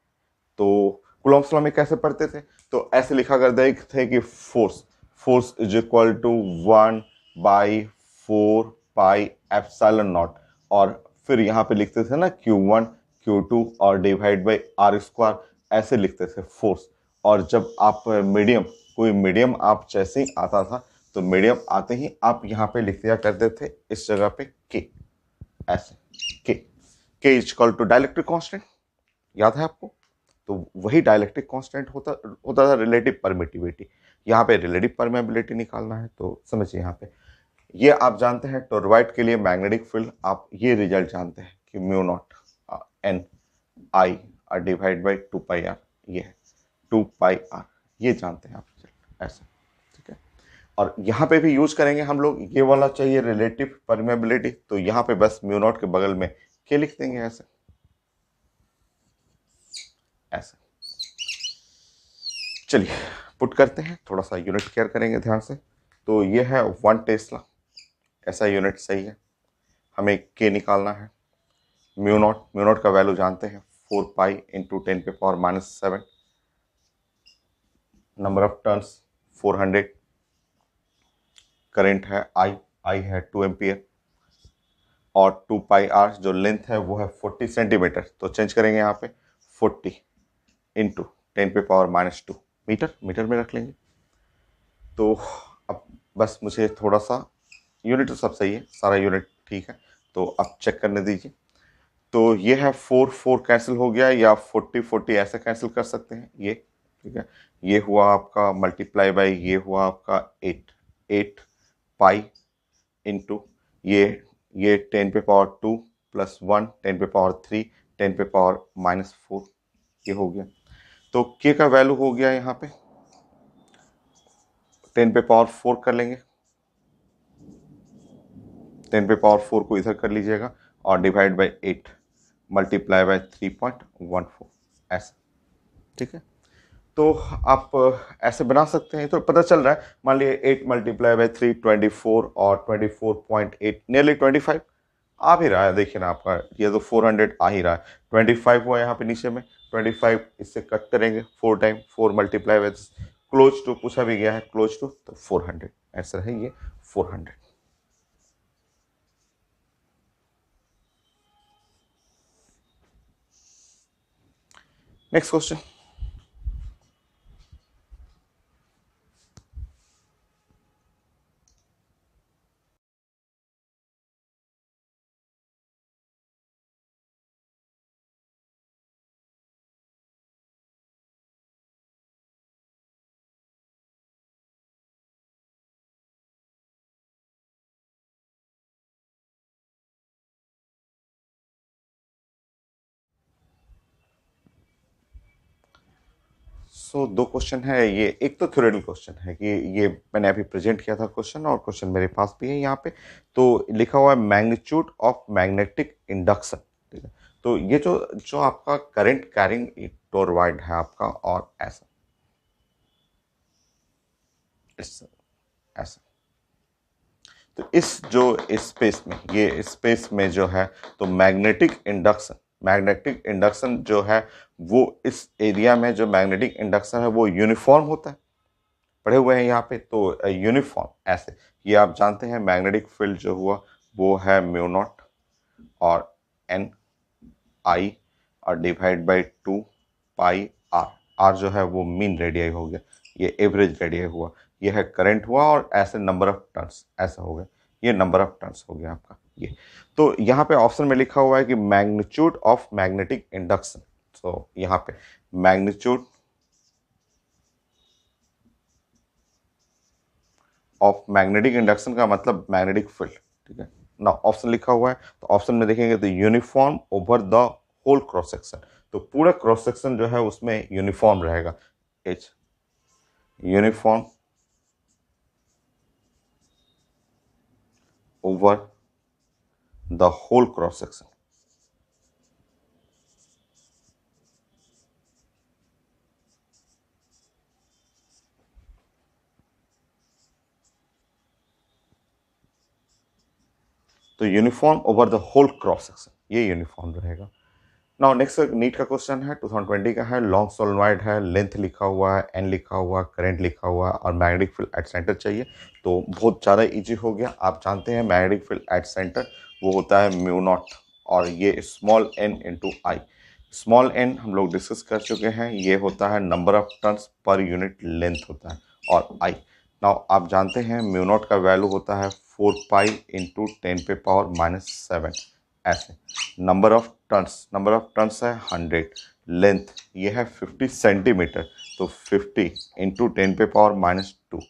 तो कूलॉम्स लॉ में कैसे पढ़ते थे, तो ऐसे लिखा करते थे कि force is equal to 1/4 pi epsilon naught, और फिर यहाँ पे लिखते थे ना Q1 Q2 और डिवाइड बाई आर स्क्वायर, ऐसे लिखते थे फोर्स। और जब आप मीडियम, कोई मीडियम आप जैसे ही आता था तो मीडियम आते ही आप यहाँ पे लिख दिया करते थे इस जगह पे के, ऐसे के is equal to dielectric constant, याद है आपको। तो वही डाइलेक्ट्रिक कांस्टेंट होता होता था रिलेटिव परमिटिविटी। यहाँ पे रिलेटिव परमेबिलिटी निकालना है, तो समझिए यहाँ पे ये आप जानते हैं टोरवाइड के लिए मैग्नेटिक फील्ड, आप ये रिजल्ट जानते हैं कि mu naught N I divide by 2 pi R, ये है 2 पाई आर, ये जानते हैं आप रिजल्ट ऐसे, ठीक है। और यहाँ पे भी यूज करेंगे हम लोग, ये वाला चाहिए रिलेटिव परमेबिलिटी, तो यहाँ पे बस म्यू नॉट के बगल में के लिख देंगे ऐसे, ऐसे। चलिए पुट करते हैं, थोड़ा सा यूनिट केयर करेंगे ध्यान से। तो ये है 1 टेस्ला, ऐसा यूनिट सही है। हमें के निकालना है, म्यू नॉट का वैल्यू जानते हैं 4 pi into 10⁻⁻⁷, number of turns 400, current है आई है 2 एम्पियर, और 2 पाई r जो लेंथ है वो है 40 सेंटीमीटर, तो चेंज करेंगे यहाँ पे 40 इंटू 10⁻⁻2 मीटर, मीटर में रख लेंगे। तो अब बस मुझे थोड़ा सा, यूनिट तो सब सही है, सारा यूनिट ठीक है, तो अब चेक करने दीजिए। तो ये है 4 4 कैंसिल हो गया, या 40 40 ऐसे कैंसिल कर सकते हैं ये, ठीक है। ये हुआ आपका मल्टीप्लाई बाय, ये हुआ आपका 8 8 पाई इंटू ये 10⁻² प्लस 1 10⁻³ 10⁻⁻4 ये हो गया। तो के का वैल्यू हो गया यहाँ पे 10⁻4 कर लेंगे, 10⁻4 को इधर कर लीजिएगा और डिवाइड बाय 8 मल्टीप्लाई बाय 3.14 ऐसा, ठीक है। तो आप ऐसे बना सकते हैं, तो पता चल रहा है, मान लीजिए 8 मल्टीप्लाई बाय 3 24 और 24.8 नियरली 25 आ भी रहा है, देखिए ना आपका ये तो 400 आ ही रहा है। 25 हुआ यहाँ पे नीचे में, 25 इससे कट करेंगे 4 time, 4 multiply by close to पूछा भी गया है, क्लोज टू, तो 400 ऐसा है ये 400। Next question. दो क्वेश्चन है ये, एक तो थ्योरेटिकल क्वेश्चन है कि ये मैंने अभी प्रेजेंट किया था क्वेश्चन, और क्वेश्चन मेरे पास भी है यहाँ पे। तो लिखा हुआ है मैग्नीट्यूड ऑफ मैग्नेटिक इंडक्शन, ठीक है। तो ये जो जो आपका करंट कैरिंग टोरवाइड है आपका, और ऐसा ऐसा, तो इस जो स्पेस में, ये स्पेस में जो है, तो मैग्नेटिक इंडक्शन जो है वो इस एरिया में, जो मैग्नेटिक इंडक्शन है वो यूनिफॉर्म होता है, पढ़े हुए हैं यहाँ पे। तो यूनिफॉर्म ऐसे, ये आप जानते हैं मैग्नेटिक फील्ड जो हुआ वो है म्यू नॉट और एन आई और divide by 2 pi r, r जो है वो मीन रेडियस हो गया, ये एवरेज रेडियस हुआ, ये है करंट हुआ, और ऐसे नंबर ऑफ टर्न्स ऐसा हो गया, ये नंबर ऑफ टर्न्स हो गया आपका ये। तो यहाँ पे ऑप्शन में लिखा हुआ है कि मैग्नीट्यूड ऑफ मैग्नेटिक इंडक्शन, तो यहाँ पे मैग्नीट्यूड ऑफ मैग्नेटिक इंडक्शन का मतलब मैग्नेटिक फील्ड, ठीक है ना। ऑप्शन लिखा हुआ है, तो ऑप्शन में देखेंगे तो uniform over the whole cross section, तो पूरा क्रॉस सेक्शन जो है उसमें यूनिफॉर्म रहेगा, H uniform over the whole cross section. तो uniform over the whole cross section, ये यूनिफॉर्म रहेगा। नाउ नेक्स्ट नीट का क्वेश्चन है 2020 का है, लॉन्ग सोलेनॉइड है, लेंथ लिखा हुआ है, एन लिखा हुआ, करंट लिखा हुआ और मैग्नेटिक फील्ड एट सेंटर चाहिए। तो बहुत ज़्यादा इजी हो गया, आप जानते हैं मैग्नेटिक फील्ड एट सेंटर वो होता है म्यू नॉट, और ये स्मॉल एन इंटू आई। स्मॉल एन हम लोग डिस्कस कर चुके हैं, ये होता है number of turns per unit length होता है, और आई नाउ आप जानते हैं म्यू नॉट का वैल्यू होता है 4 पाई इंटू 10⁻⁻7 ऐसे। नंबर ऑफ टर्न्स है 100, लेंथ ये है 50 सेंटीमीटर, तो 50 इंटू 10⁻⁻2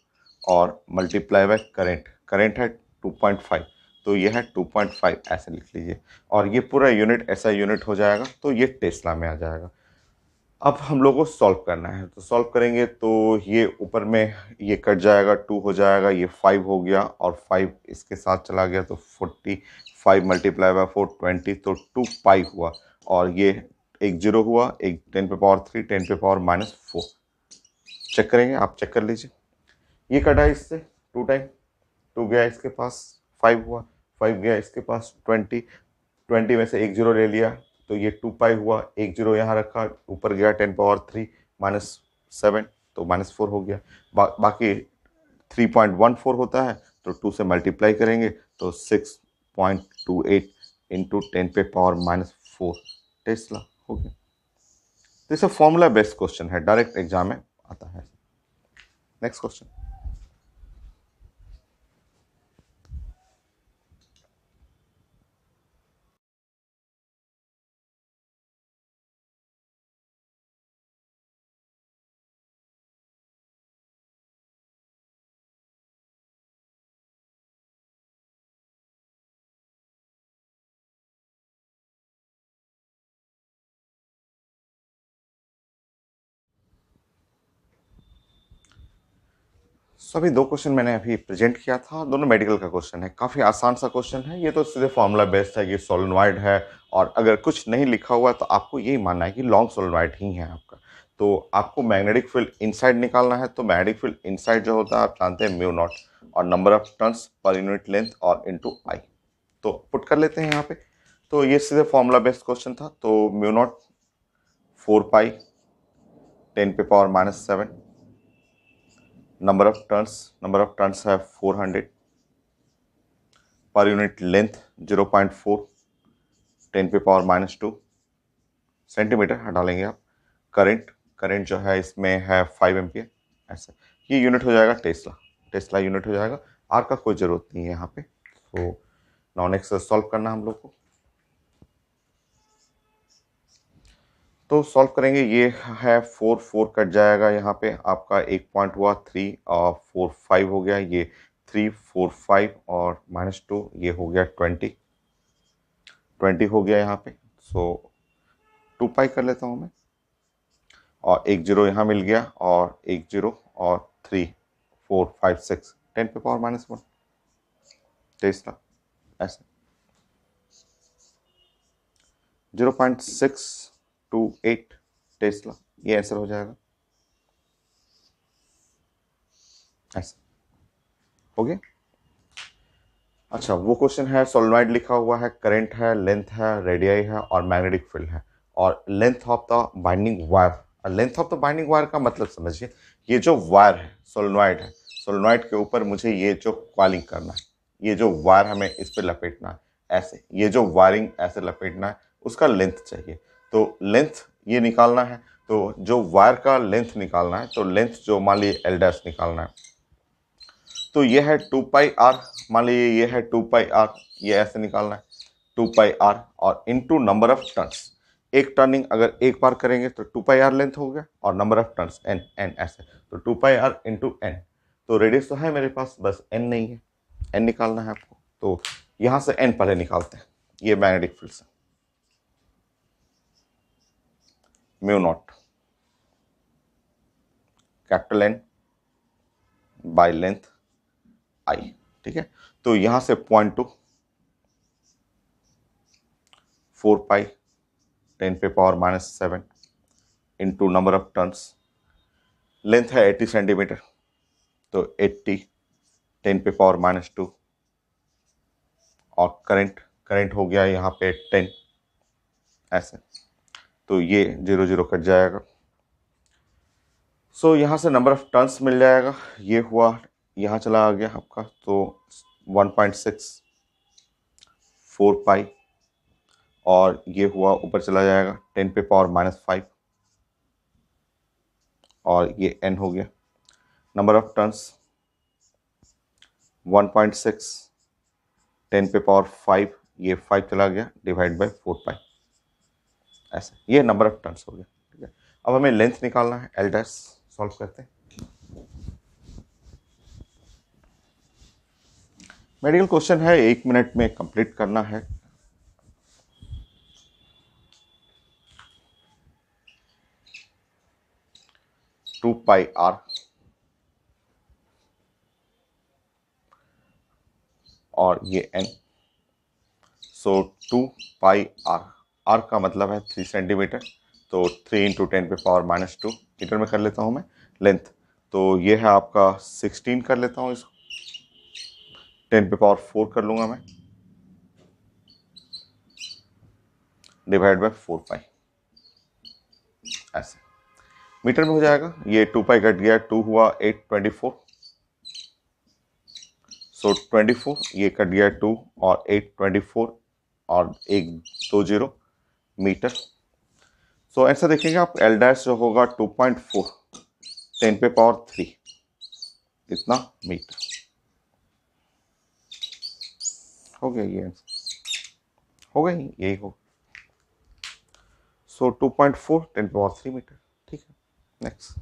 और मल्टीप्लाई बाय करंट है 2.5, तो ये है 2.5 ऐसे लिख लीजिए, और ये पूरा यूनिट ऐसा यूनिट हो जाएगा, तो ये टेस्ला में आ जाएगा। अब हम लोगों को सॉल्व करना है, तो सॉल्व करेंगे तो ये ऊपर में ये कट जाएगा, 2 हो जाएगा, ये 5 हो गया, और 5 इसके साथ चला गया, तो 45 मल्टीप्लाई बाय 4 20, तो 2 पाई हुआ, और ये एक जीरो हुआ, एक 10⁻³ 10⁻⁻4। चेक करेंगे, आप चेक कर लीजिए, ये कटा इससे 2 टाइम, 2 गया इसके पास, 5 हुआ, 5 गया इसके पास, 20 20 में से एक जीरो ले लिया, तो ये 2 पाई हुआ, एक जीरो यहाँ रखा, ऊपर गया 10⁻³ -7, तो -4 हो गया। बाकी 3.14 होता है, तो 2 से मल्टीप्लाई करेंगे तो 6.28 इंटू 10⁻⁻⁴ टेस्ला हो गया। तो इसे फॉर्मूला बेस्ड क्वेश्चन है, डायरेक्ट एग्जाम में आता है। Next question. सभी दो क्वेश्चन मैंने अभी प्रेजेंट किया था, दोनों मेडिकल का क्वेश्चन है, काफ़ी आसान सा क्वेश्चन है। ये तो सीधे फॉर्मूला बेस्ड है, ये सोलेनॉइड है, और अगर कुछ नहीं लिखा हुआ है तो आपको यही मानना है कि लॉन्ग सोलेनॉइड ही है आपका। तो आपको मैग्नेटिक फील्ड इनसाइड निकालना है, तो मैग्नेटिक फील्ड इनसाइड जो होता है आप जानते हैं म्यू नॉट, और number of turns per unit length और इनटू आई। तो पुट कर लेते हैं यहाँ पे। तो ये सीधे फॉर्मूला बेस्ड क्वेश्चन था। तो mu not 4 pi 10⁻⁻⁷, number of turns है 400, पर यूनिट लेंथ 0.4 10⁻⁻² सेंटीमीटर डालेंगे आप। करंट जो है इसमें है 5 एम्पियर। ऐसे ये यूनिट हो जाएगा टेस्ला यूनिट हो जाएगा। आर का कोई ज़रूरत नहीं है यहाँ पे। तो नाउ नेक्स्ट सॉल्व करना हम लोग को। तो सॉल्व करेंगे, ये है 4 कट जाएगा यहाँ पे, आपका एक पॉइंट हुआ 3 और 4 5 हो गया, ये 3 4 5 और -2 ये हो गया 20 हो गया यहाँ पे। सो 2 पाई कर लेता हूँ मैं, और एक जीरो यहाँ मिल गया, और एक जीरो और 3 4 5 6 10⁻⁻⁴ टेस्ला। ऐसे 0.628 टेस्ला, ये आंसर हो जाएगा। ऐसे हो गया। अच्छा, वो क्वेश्चन है, सोलेनॉइड लिखा हुआ है, करंट है, लेंथ है, रेडियाई है और मैग्नेटिक फील्ड है, और length of the binding wire. Length of the binding wire का मतलब समझिए, ये जो वायर है सोलेनॉइड है, सोलेनॉइड के ऊपर मुझे ये जो कॉइलिंग करना है, ये जो वायर हमें इस पर लपेटना है, ऐसे ये जो वायरिंग ऐसे लपेटना है, उसका लेंथ चाहिए। तो लेंथ ये निकालना है, तो जो वायर का लेंथ निकालना है, तो लेंथ जो मान लीजिए एल डैश निकालना है, तो ये है 2 पाई आर। मान लीजिए ये है 2 पाई आर, ये ऐसे निकालना है 2 पाई आर, और इनटू नंबर ऑफ टर्न्स। एक टर्निंग अगर एक बार करेंगे तो 2 पाई आर लेंथ हो गया, और number of turns N N ऐसे, तो 2 पाई आर इंटू एन। तो रेडियस तो है मेरे पास, बस एन नहीं है, एन निकालना है आपको। तो यहाँ से एन पहले निकालते हैं, ये मैग्नेटिक फील्ड से mu naught capital N by length I. ठीक है, तो यहाँ से 0.2 4 pi 10⁻⁻⁷ into number of turns. Length है 80 सेंटीमीटर, तो 80 10⁻⁻², और करंट हो गया यहाँ पे 10। ऐसे तो ये 0 0 कट जाएगा। सो यहाँ से नंबर ऑफ टर्न्स मिल जाएगा, ये हुआ, यहाँ चला आ गया आपका, तो 1.6 4 पाई, और ये हुआ ऊपर चला जाएगा 10⁻⁻⁵, और ये n हो गया। नंबर ऑफ टर्न्स 1.6 10⁻⁵, ये 5 चला गया, डिवाइड बाय 4 पाई। ऐसे ये नंबर ऑफ टर्न्स हो गया। ठीक है, अब हमें लेंथ निकालना है, एल डैश। सॉल्व करते हैं। मेडिकल क्वेश्चन है, 1 मिनट में कंप्लीट करना है। टू पाई आर और ये n। So 2 pi R, R का मतलब है 3 सेंटीमीटर, तो 3 इंटू 10⁻⁻² मीटर में कर लेता हूँ मैं लेंथ। तो ये है आपका 16 कर लेता हूँ, इसको 10⁻⁴ कर लूँगा मैं, डिवाइड बाय 4 पाई। ऐसे मीटर में हो जाएगा। ये 2 पाई कट गया, 2 हुआ 8 24, सो 24 ये कट गया 2 और 8 24, और 120 मीटर। सो आंसर देखेंगे आप, एल डैश जो होगा 2.4 10⁻³ इतना मीटर। हो गया ये आंसर, हो गया यही हो। सो 2.4 10⁻³ मीटर। ठीक है, नेक्स्ट।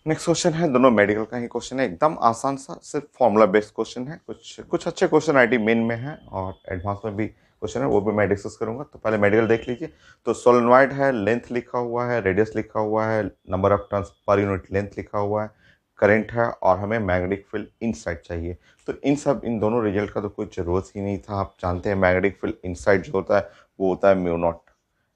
नेक्स्ट क्वेश्चन है, दोनों मेडिकल का ही क्वेश्चन है, एकदम आसान सा, सिर्फ फॉर्मूला बेस्ड क्वेश्चन है। कुछ कुछ अच्छे क्वेश्चन आईटी मेन में है और एडवांस में भी क्वेश्चन है, वो भी मैं डिस्कस करूंगा। तो पहले मेडिकल देख लीजिए। तो सोलेनॉइड है, लेंथ लिखा हुआ है, रेडियस लिखा हुआ है, number of turns per unit length लिखा हुआ है, करंट है और हमें मैग्नेटिक फील्ड इनसाइड चाहिए। तो इन दोनों रिजल्ट का तो कोई जरूरत ही नहीं था। आप जानते हैं मैग्नेटिक फील्ड इनसाइड जो होता है वो होता है mu not,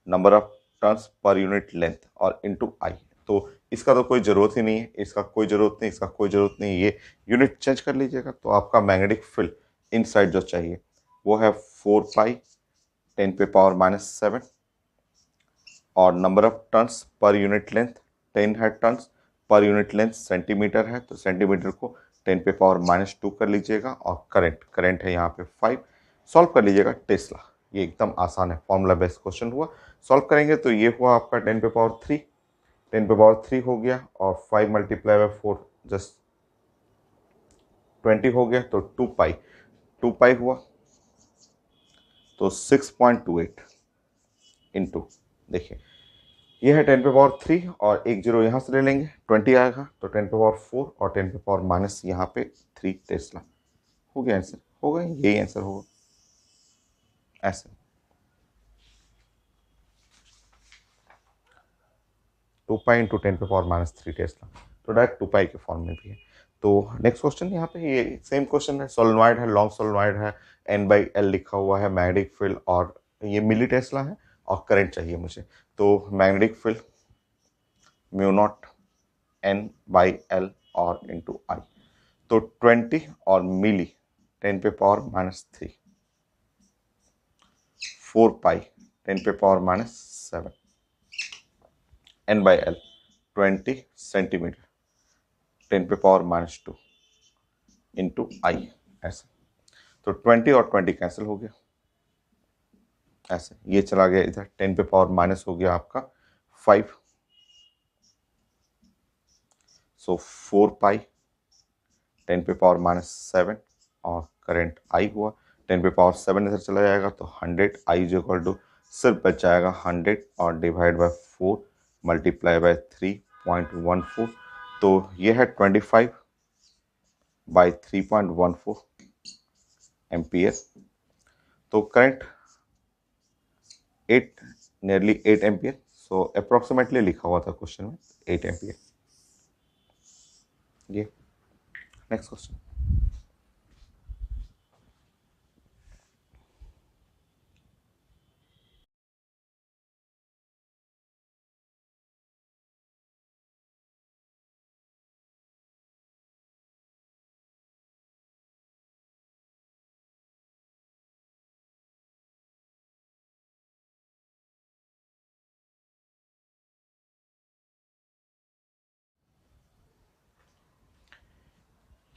number of turns per unit length और इनटू आई। तो इसका तो कोई ज़रूरत ही नहीं है, इसका कोई ज़रूरत नहीं, इसका कोई ज़रूरत नहीं, ये यूनिट चेंज कर लीजिएगा। तो आपका मैग्नेटिक फील्ड इनसाइड जो चाहिए वो है 4π10⁻⁻⁷ और number of turns per unit length 10 है, turns per unit length centimetre है, तो सेंटीमीटर को 10⁻⁻² कर लीजिएगा। और करंट है यहाँ पे 5। सॉल्व कर लीजिएगा टेस्ला। ये एकदम आसान है, फॉर्मूला बेस्ड क्वेश्चन हुआ। सॉल्व करेंगे तो ये हुआ आपका 10⁻³ हो गया और 5 × 4 जस्ट 20 हो गया, तो 2π हुआ, तो 6.28 इंटू, देखिए ये है 10⁻³ और एक जीरो यहाँ से ले लेंगे, 20 आएगा, तो 10⁻⁴ और 10⁻⁻, यहाँ पे 3 टेस्ला। हो गया आंसर, होगा यही आंसर होगा ऐसे। 2π इंटू 10⁻³ टेस्ला, तो डायरेक्ट 2π के फॉर्म में भी है। तो नेक्स्ट क्वेश्चन यहाँ पे ये सेम क्वेश्चन है, सोलेनॉइड है, लॉन्ग सोलेनॉइड है, N/L लिखा हुआ है, मैग्नेटिक फील्ड और ये मिली टेस्ला है और करंट चाहिए मुझे। तो magnetic field mu naught N/L और इंटू आई। तो 20 और मिली 10⁻³ 4π 10⁻⁷ N/L 20 सेंटीमीटर 10⁻⁻² इंटू आई, ऐसे। तो 20 और 20 कैंसिल हो गया, ऐसे ये चला गया इधर, 10⁻⁻ हो गया आपका 5। सो 4π 10⁻⁷ और करंट आई हुआ, 10⁻⁷ इधर चला जाएगा तो 100, आई इज इक्वल टू सिर्फ बच जाएगा 100 और डिवाइड बाय 4 मल्टीप्लाई बाय 3.14। तो ये है 25/3.14 एम्पियर। तो करंट 8 नियरली 8 एम्पियर। सो अप्रोक्सीमेटली लिखा हुआ था क्वेश्चन में 8 एम्पियर। ये नेक्स्ट क्वेश्चन।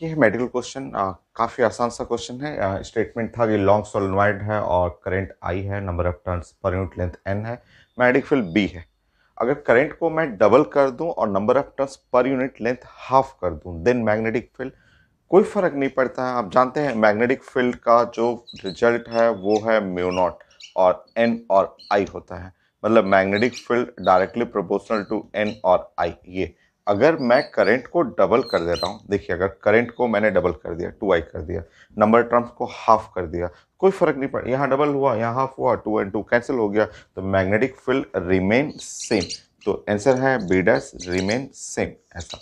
ये मेडिकल क्वेश्चन काफ़ी आसान सा क्वेश्चन है। स्टेटमेंट था कि लॉन्ग सोलेनॉइड है और करंट आई है, number of turns per unit length n है, मैग्नेटिक फील्ड B है। अगर करंट को मैं डबल कर दूं और number of turns per unit length half कर दूं, देन मैग्नेटिक फील्ड, कोई फर्क नहीं पड़ता है। आप जानते हैं मैग्नेटिक फील्ड का जो रिजल्ट है वो है म्यू नॉट और n और I होता है, मतलब magnetic field directly proportional to n और I। ये अगर मैं करंट को डबल कर देता हूँ, देखिए अगर करंट को मैंने डबल कर दिया, 2i कर दिया, नंबर टर्म्स को हाफ कर दिया, कोई फर्क नहीं पड़ा, यहाँ डबल हुआ, यहाँ हाफ हुआ, 2 and 2 कैंसिल हो गया, तो मैग्नेटिक फील्ड रिमेन सेम। तो आंसर है बी डैश, रिमेन सेम, ऐसा।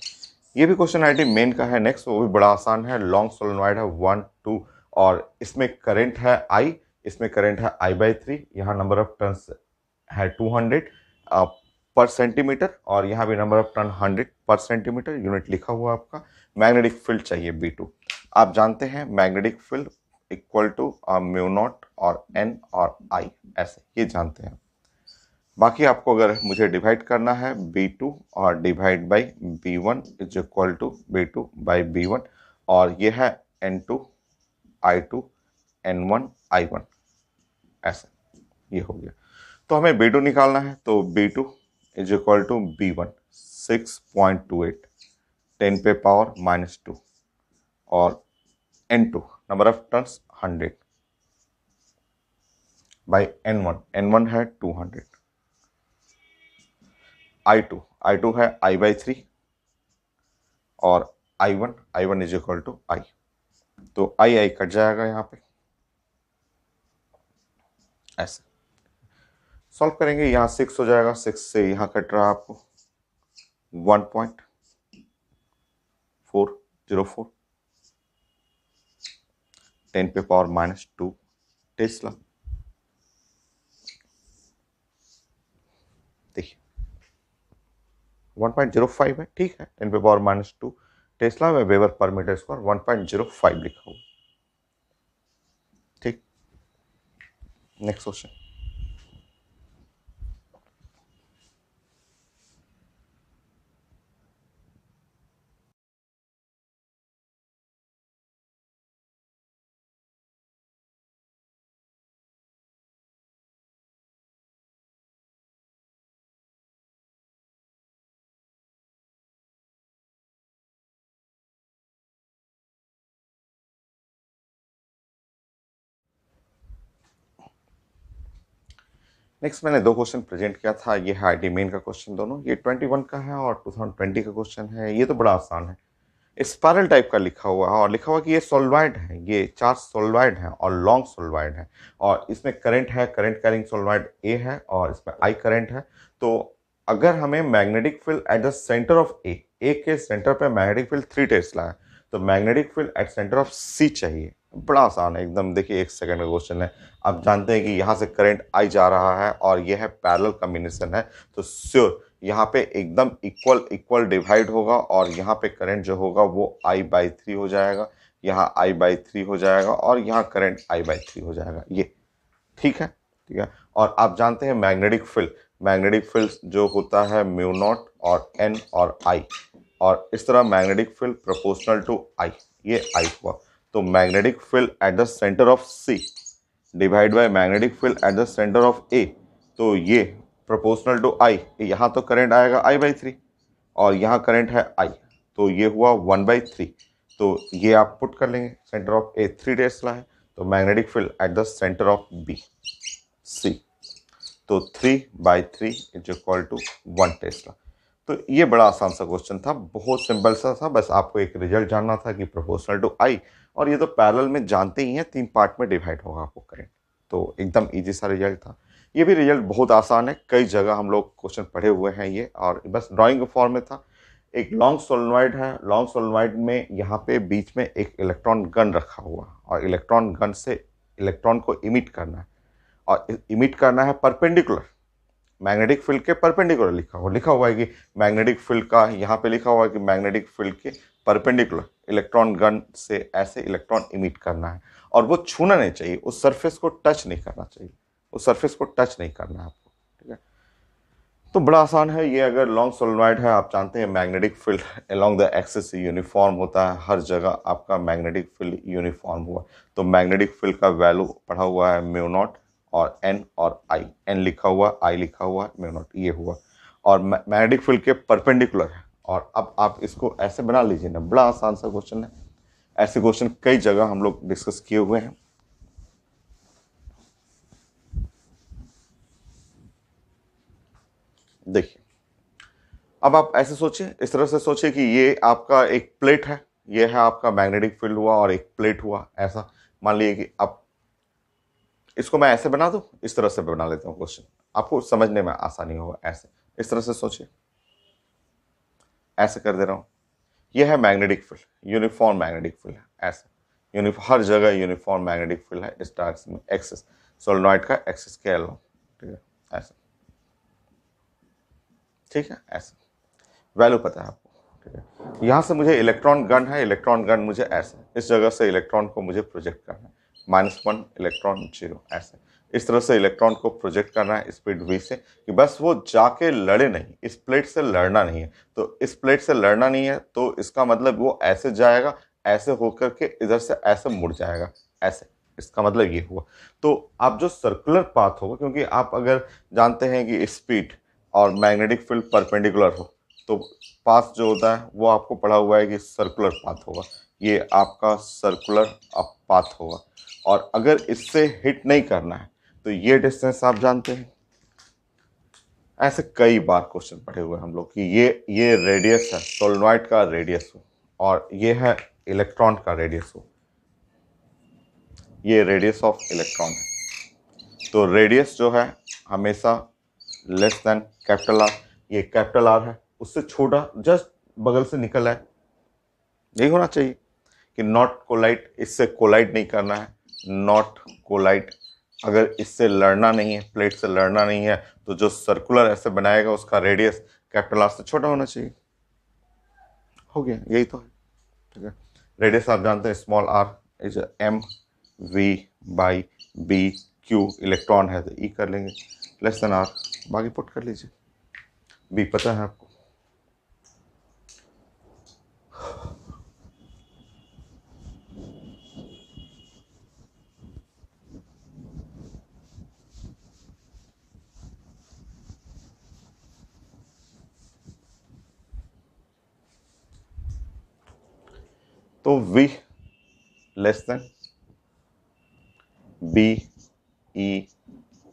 ये भी क्वेश्चन आईटी मेन का है। नेक्स्ट वो भी बड़ा आसान है, लॉन्ग सोलेनॉइड है 1 2 और इसमें करंट है I, इसमें करंट है I/3, यहाँ नंबर ऑफ टर्न्स है 200 पर सेंटीमीटर, और यहाँ भी नंबर ऑफ टर्न 100 पर सेंटीमीटर, यूनिट लिखा हुआ आपका। मैग्नेटिक फील्ड चाहिए B2। आप जानते हैं magnetic field equal to mu naught और N और I, ऐसे ये जानते हैं। बाकी आपको अगर मुझे डिवाइड करना है B2 और divide by B1 is equal to B2 by B1, और ये है N2 I2 N1 I1, ऐसे ये हो गया। तो हमें B2 निकालना है, तो B2 is equal to B1 6.28 10 पे पावर -2, और N2 number of turns 100 by N1 है 200, I2 है I/3, और I1 is equal to I, तो I कट जाएगा यहाँ पे, ऐसे सॉल्व करेंगे। यहाँ 6 हो जाएगा, 6 से यहाँ कट रहा है आपको 1.404 10 पे पावर -2 टेस्ला। देखिए 1.05 है, ठीक है, 10 पे पावर -2 टेस्ला में वेबर पर मीटर स्क्वायर 1.05 लिखा हुआ। ठीक, नेक्स्ट क्वेश्चन। नेक्स्ट मैंने 2 क्वेश्चन प्रेजेंट किया था, ये है आईटी मेन का क्वेश्चन, दोनों ये 21 का है और 2020 का क्वेश्चन है। ये तो बड़ा आसान है, स्पाइरल टाइप का लिखा हुआ है, और लिखा हुआ कि ये सोलवाइड है, ये 4 सोलवाइड है और लॉन्ग सोलवाइड है, और इसमें करंट है, करंट कैरिंग सोलवाइड ए है, और इसमें आई करंट है। तो अगर हमें magnetic field at the centre of A के सेंटर पे मैग्नेटिक फील्ड 3 टेस्ला है, तो magnetic field at centre of C चाहिए। बड़ा आसान है एकदम, देखिए 1 सेकंड का क्वेश्चन है। आप जानते हैं कि यहाँ से करंट आई जा रहा है और यह है पैरेलल कॉम्बिनेशन है, तो श्योर यहाँ पे एकदम इक्वल डिवाइड होगा, और यहाँ पे करंट जो होगा वो I/3 हो जाएगा, यहाँ I/3 हो जाएगा, और यहाँ करंट I/3 हो जाएगा। ये ठीक है, ठीक है। और आप जानते हैं मैग्नेटिक फील्ड जो होता है म्यू नॉट और N और I, और इस तरह magnetic field proportional to I, ये I हुआ। तो magnetic field at the centre of C divide by magnetic field at the centre of A, तो ये प्रोपोर्शनल टू I, यहाँ तो करंट आएगा I/3 और यहाँ करंट है I, तो ये हुआ 1/3। तो ये आप पुट कर लेंगे, सेंटर ऑफ A 3 टेस्ला है, तो magnetic field at the centre of B C, तो 3/3 इज इक्वल टू 1 टेस्ला। तो ये बड़ा आसान सा क्वेश्चन था, बहुत सिंपल सा था, बस आपको एक रिजल्ट जानना था कि प्रोपोर्शनल टू I, और ये तो पैरेलल में जानते ही हैं 3 पार्ट में डिवाइड होगा आपको करंट, तो एकदम इजी सा रिजल्ट था। ये भी रिजल्ट बहुत आसान है, कई जगह हम लोग क्वेश्चन पढ़े हुए हैं ये, और बस ड्राइंग के फॉर्म में था। एक लॉन्ग सोलेनॉइड है, लॉन्ग सोलेनॉइड में यहाँ पे बीच में एक इलेक्ट्रॉन गन रखा हुआ, और इलेक्ट्रॉन गन से इलेक्ट्रॉन को इमिट करना है, और इमिट करना है परपेंडिकुलर मैग्नेटिक फील्ड के परपेंडिकुलर। लिखा हुआ है कि मैग्नेटिक फील्ड का, यहाँ पे लिखा हुआ है कि मैग्नेटिक फील्ड के परपेंडिकुलर इलेक्ट्रॉन गन से ऐसे इलेक्ट्रॉन इमिट करना है, और वो छूना नहीं चाहिए, उस सरफेस को टच नहीं करना चाहिए, उस सरफेस को टच नहीं करना है आपको, ठीक है। तो बड़ा आसान है ये। अगर लॉन्ग सोलेनॉइड है, आप जानते हैं magnetic field along the axis uniform होता है, हर जगह आपका मैग्नेटिक फील्ड यूनिफॉर्म हुआ, तो मैग्नेटिक फील्ड का वैल्यू पढ़ा हुआ है म्यू नॉट और N और I, N लिखा हुआ, I लिखा हुआ, म्यू नॉट ये हुआ, और मैग्नेटिक फील्ड के परपेंडिकुलर है। और अब आप इसको ऐसे बना लीजिए ना, बड़ा आसान सा क्वेश्चन है, ऐसे क्वेश्चन कई जगह हम लोग डिस्कस किए हुए हैं। देखिए अब आप ऐसे सोचिए, इस तरह से सोचिए कि ये आपका एक प्लेट है, ये है आपका मैग्नेटिक फील्ड हुआ, और एक प्लेट हुआ ऐसा। मान लीजिए कि अब इसको मैं ऐसे बना दूं, इस तरह से बना लेता हूं क्वेश्चन, आपको समझने में आसानी होगा। ऐसे इस तरह से सोचिए, ऐसे कर दे रहा हूं, यह है magnetic field, uniform magnetic field है ऐसे। हर जगह यूनिफॉर्म मैग्नेटिक फील्ड है इस डायरेक्शन में, एक्सिस सोलेनॉइड का एक्सिस के अलोंग, ठीक है ऐसा, ठीक है ऐसा, वैल्यू पता है आपको, ठीक है। यहाँ से मुझे इलेक्ट्रॉन गन है, इलेक्ट्रॉन गन मुझे ऐसे इस जगह से इलेक्ट्रॉन को मुझे प्रोजेक्ट करना है, -1 इलेक्ट्रॉन 0 ऐसे, इस तरह से इलेक्ट्रॉन को प्रोजेक्ट करना है स्पीड v से, कि बस वो जाके लड़े नहीं, इस प्लेट से लड़ना नहीं है। तो इस प्लेट से लड़ना नहीं है तो इसका मतलब वो ऐसे जाएगा, ऐसे होकर के इधर से ऐसे मुड़ जाएगा ऐसे, इसका मतलब ये हुआ। तो आप जो सर्कुलर पाथ होगा, क्योंकि आप अगर जानते हैं कि स्पीड और मैग्नेटिक फील्ड परपेंडिकुलर हो, तो पाथ जो होता है वो आपको पढ़ा हुआ है कि सर्कुलर पाथ होगा, ये आपका सर्कुलर पाथ होगा। और अगर इससे हिट नहीं करना है तो ये डिस्टेंस आप जानते हैं, ऐसे कई बार क्वेश्चन पढ़े हुए हम लोग कि ये रेडियस है, सोलेनॉइड का रेडियस हो, और ये है इलेक्ट्रॉन का रेडियस हो, ये रेडियस ऑफ इलेक्ट्रॉन है। तो रेडियस जो है हमेशा लेस देन कैपिटल आर, ये कैपिटल आर है, उससे छोटा जस्ट बगल से निकल है, यही होना चाहिए कि नॉट कोलाइड, इससे कोलाइड नहीं करना है, नॉट कोलाइड। अगर इससे लड़ना नहीं है, प्लेट से लड़ना नहीं है, तो जो सर्कुलर ऐसे बनाएगा उसका रेडियस कैपिटल आर से छोटा होना चाहिए। हो गया, यही तो है, ठीक है। रेडियस आप जानते हैं small R is M V by B, Q electron है तो ई कर लेंगे, लेस देन आर, बाकी पुट कर लीजिए, बी पता है आपको। तो V less than B E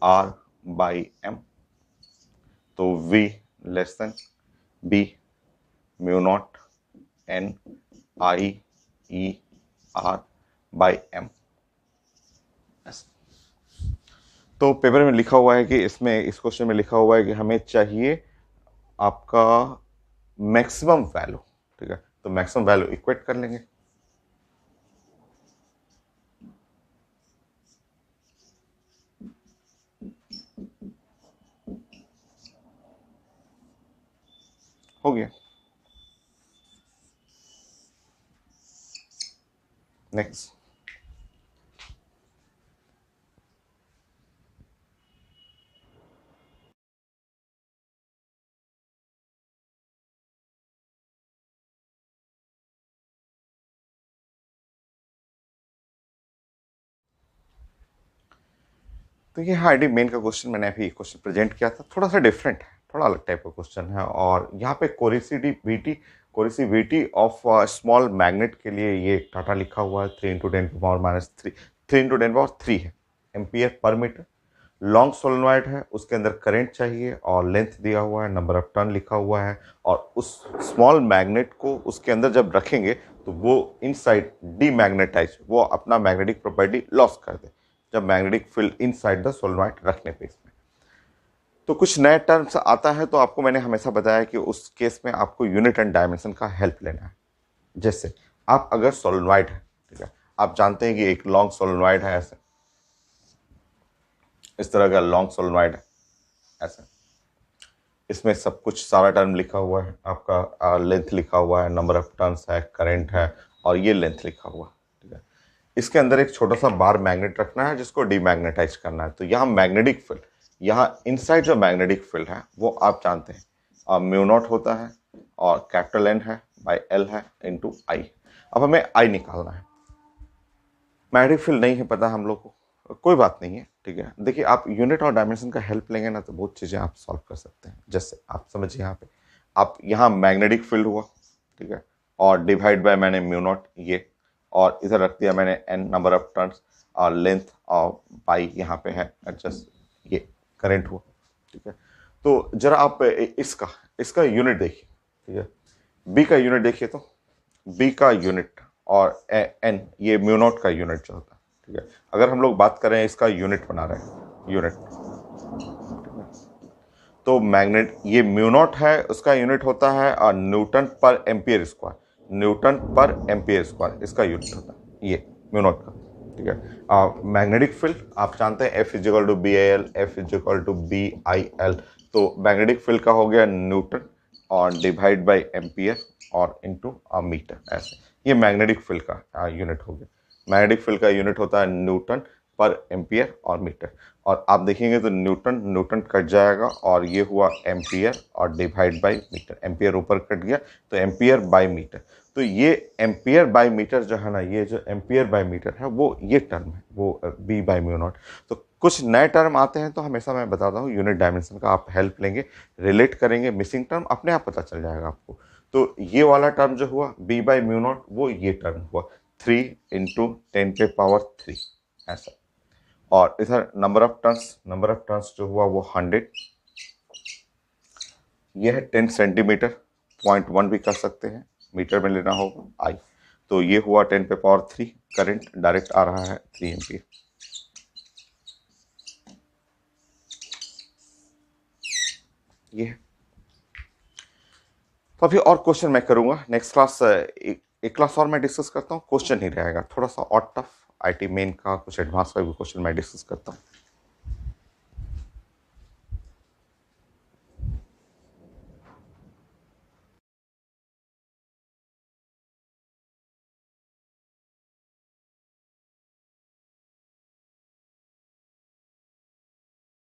R by M, तो V less than B mu naught N I E R by M. तो पेपर में लिखा हुआ है कि इसमें इस क्वेश्चन में लिखा हुआ है कि हमें चाहिए आपका मैक्सिमम वैल्यू, ठीक है। तो मैक्सिमम वैल्यू इक्वेट कर लेंगे, हो गया। नेक्स्ट, तो ये आईडी मेन का क्वेश्चन मैंने अभी क्वेश्चन प्रेजेंट किया था, थोड़ा सा डिफरेंट है, थोड़ा अलग टाइप का क्वेश्चन है। और यहाँ पे कोरिसिविटी ऑफ स्मॉल मैग्नेट के लिए ये डाटा लिखा हुआ है 3 × 10⁻³ 3 × 10⁻³ है ampere per metre. Long solenoid है, उसके अंदर करंट चाहिए और लेंथ दिया हुआ है, नंबर ऑफ टर्न लिखा हुआ है। और उस स्मॉल मैग्नेट को उसके अंदर जब रखेंगे तो वो इनसाइड डीमैग्नेटाइज, वो अपना मैग्नेटिक प्रॉपर्टी लॉस कर दे जब magnetic field inside the solenoid रखने पे इसमें। तो कुछ नए टर्म्स आता है तो आपको मैंने हमेशा बताया कि उस केस में आपको यूनिट एंड डायमेंशन का हेल्प लेना है। जैसे आप अगर सोलेनॉइड है, ठीक है, आप जानते हैं कि एक लॉन्ग सोलेनॉइड है ऐसे, इस तरह का लॉन्ग सोलेनॉइड है ऐसे, इसमें सब कुछ सारा टर्म लिखा हुआ है, आपका लेंथ लिखा हुआ है, नंबर ऑफ टर्न्स है, करंट है, और ये लेंथ लिखा हुआ है, ठीक है। इसके अंदर एक छोटा सा बार मैग्नेट रखना है जिसको डीमैग्नेटाइज करना है। तो यहाँ मैग्नेटिक फील्ड, यहाँ इनसाइड जो मैग्नेटिक फील्ड है वो आप जानते हैं म्यू नॉट होता है और कैपिटल एन है बाई एल है इंटू आई। अब हमें आई निकालना है, मैग्नेटिक फील्ड नहीं है पता हम लोग को, कोई बात नहीं है, ठीक है। देखिए आप यूनिट और डायमेंशन का हेल्प लेंगे ना तो बहुत चीज़ें आप सॉल्व कर सकते हैं। जैसे आप समझिए यहाँ पे आप यहाँ मैग्नेटिक फील्ड हुआ, ठीक है, और डिवाइड बाय मैंने म्यू नॉट ये, और इधर रख दिया मैंने एन नंबर ऑफ टर्न्स और लेंथ और बाई यहाँ पे है एडजस्ट, ये करंट हुआ, ठीक है। तो जरा आप इसका यूनिट देखिए, ठीक है, बी का यूनिट देखिए, तो बी का यूनिट और एन ये म्यू नॉट का यूनिट जो होता है, ठीक है। अगर हम लोग बात करें इसका यूनिट बना रहे हैं यूनिट, तो मैग्नेट ये म्यू नॉट है, उसका यूनिट होता है न्यूटन पर एम्पियर स्क्वायर, न्यूटन पर एम्पियर स्क्वायर इसका यूनिट होता है ये, म्यू नॉट का, ठीक है। मैग्नेटिक फील्ड आप जानते हैं F is equal to B I L, F is equal to B I L. तो मैग्नेटिक फील्ड का हो गया न्यूटन और डिवाइड बाई एम्पियर और इनटू मीटर, ऐसे ये मैग्नेटिक फील्ड का यूनिट हो गया। मैग्नेटिक फील्ड का यूनिट होता है न्यूटन पर एम्पियर और मीटर। और आप देखेंगे तो न्यूटन न्यूटन कट जाएगा और ये हुआ एम्पियर और डिवाइड बाई मीटर, एम्पियर ऊपर कट गया तो एम्पियर बाई मीटर। तो ये एम्पियर बाई मीटर जो है ना, ये जो एम्पियर बाई मीटर है वो ये टर्म है, वो बी बाई म्यू नॉट। तो कुछ नए टर्म आते हैं तो हमेशा मैं बताता हूँ यूनिट डायमेंशन का आप हेल्प लेंगे, रिलेट करेंगे, मिसिंग टर्म अपने आप पता चल जाएगा आपको। तो ये वाला टर्म जो हुआ बी बाई म्यू नॉट, वो ये टर्म हुआ 3 × 10⁻³ ऐसा। और इधर नंबर ऑफ टर्न्स जो हुआ वो 100, ये है 10 सेंटीमीटर, 0.1 भी कर सकते हैं, मीटर में लेना होगा आई। तो ये हुआ 10⁻³ करंट डायरेक्ट आ रहा है 3 एम्पियर। ये है। तो अभी और क्वेश्चन मैं करूंगा नेक्स्ट क्लास, एक क्लास और मैं डिस्कस करता हूँ, क्वेश्चन ही रहेगा थोड़ा सा और टफ, आईटी मेन का कुछ एडवांस का भी क्वेश्चन मैं डिस्कस करता हूँ।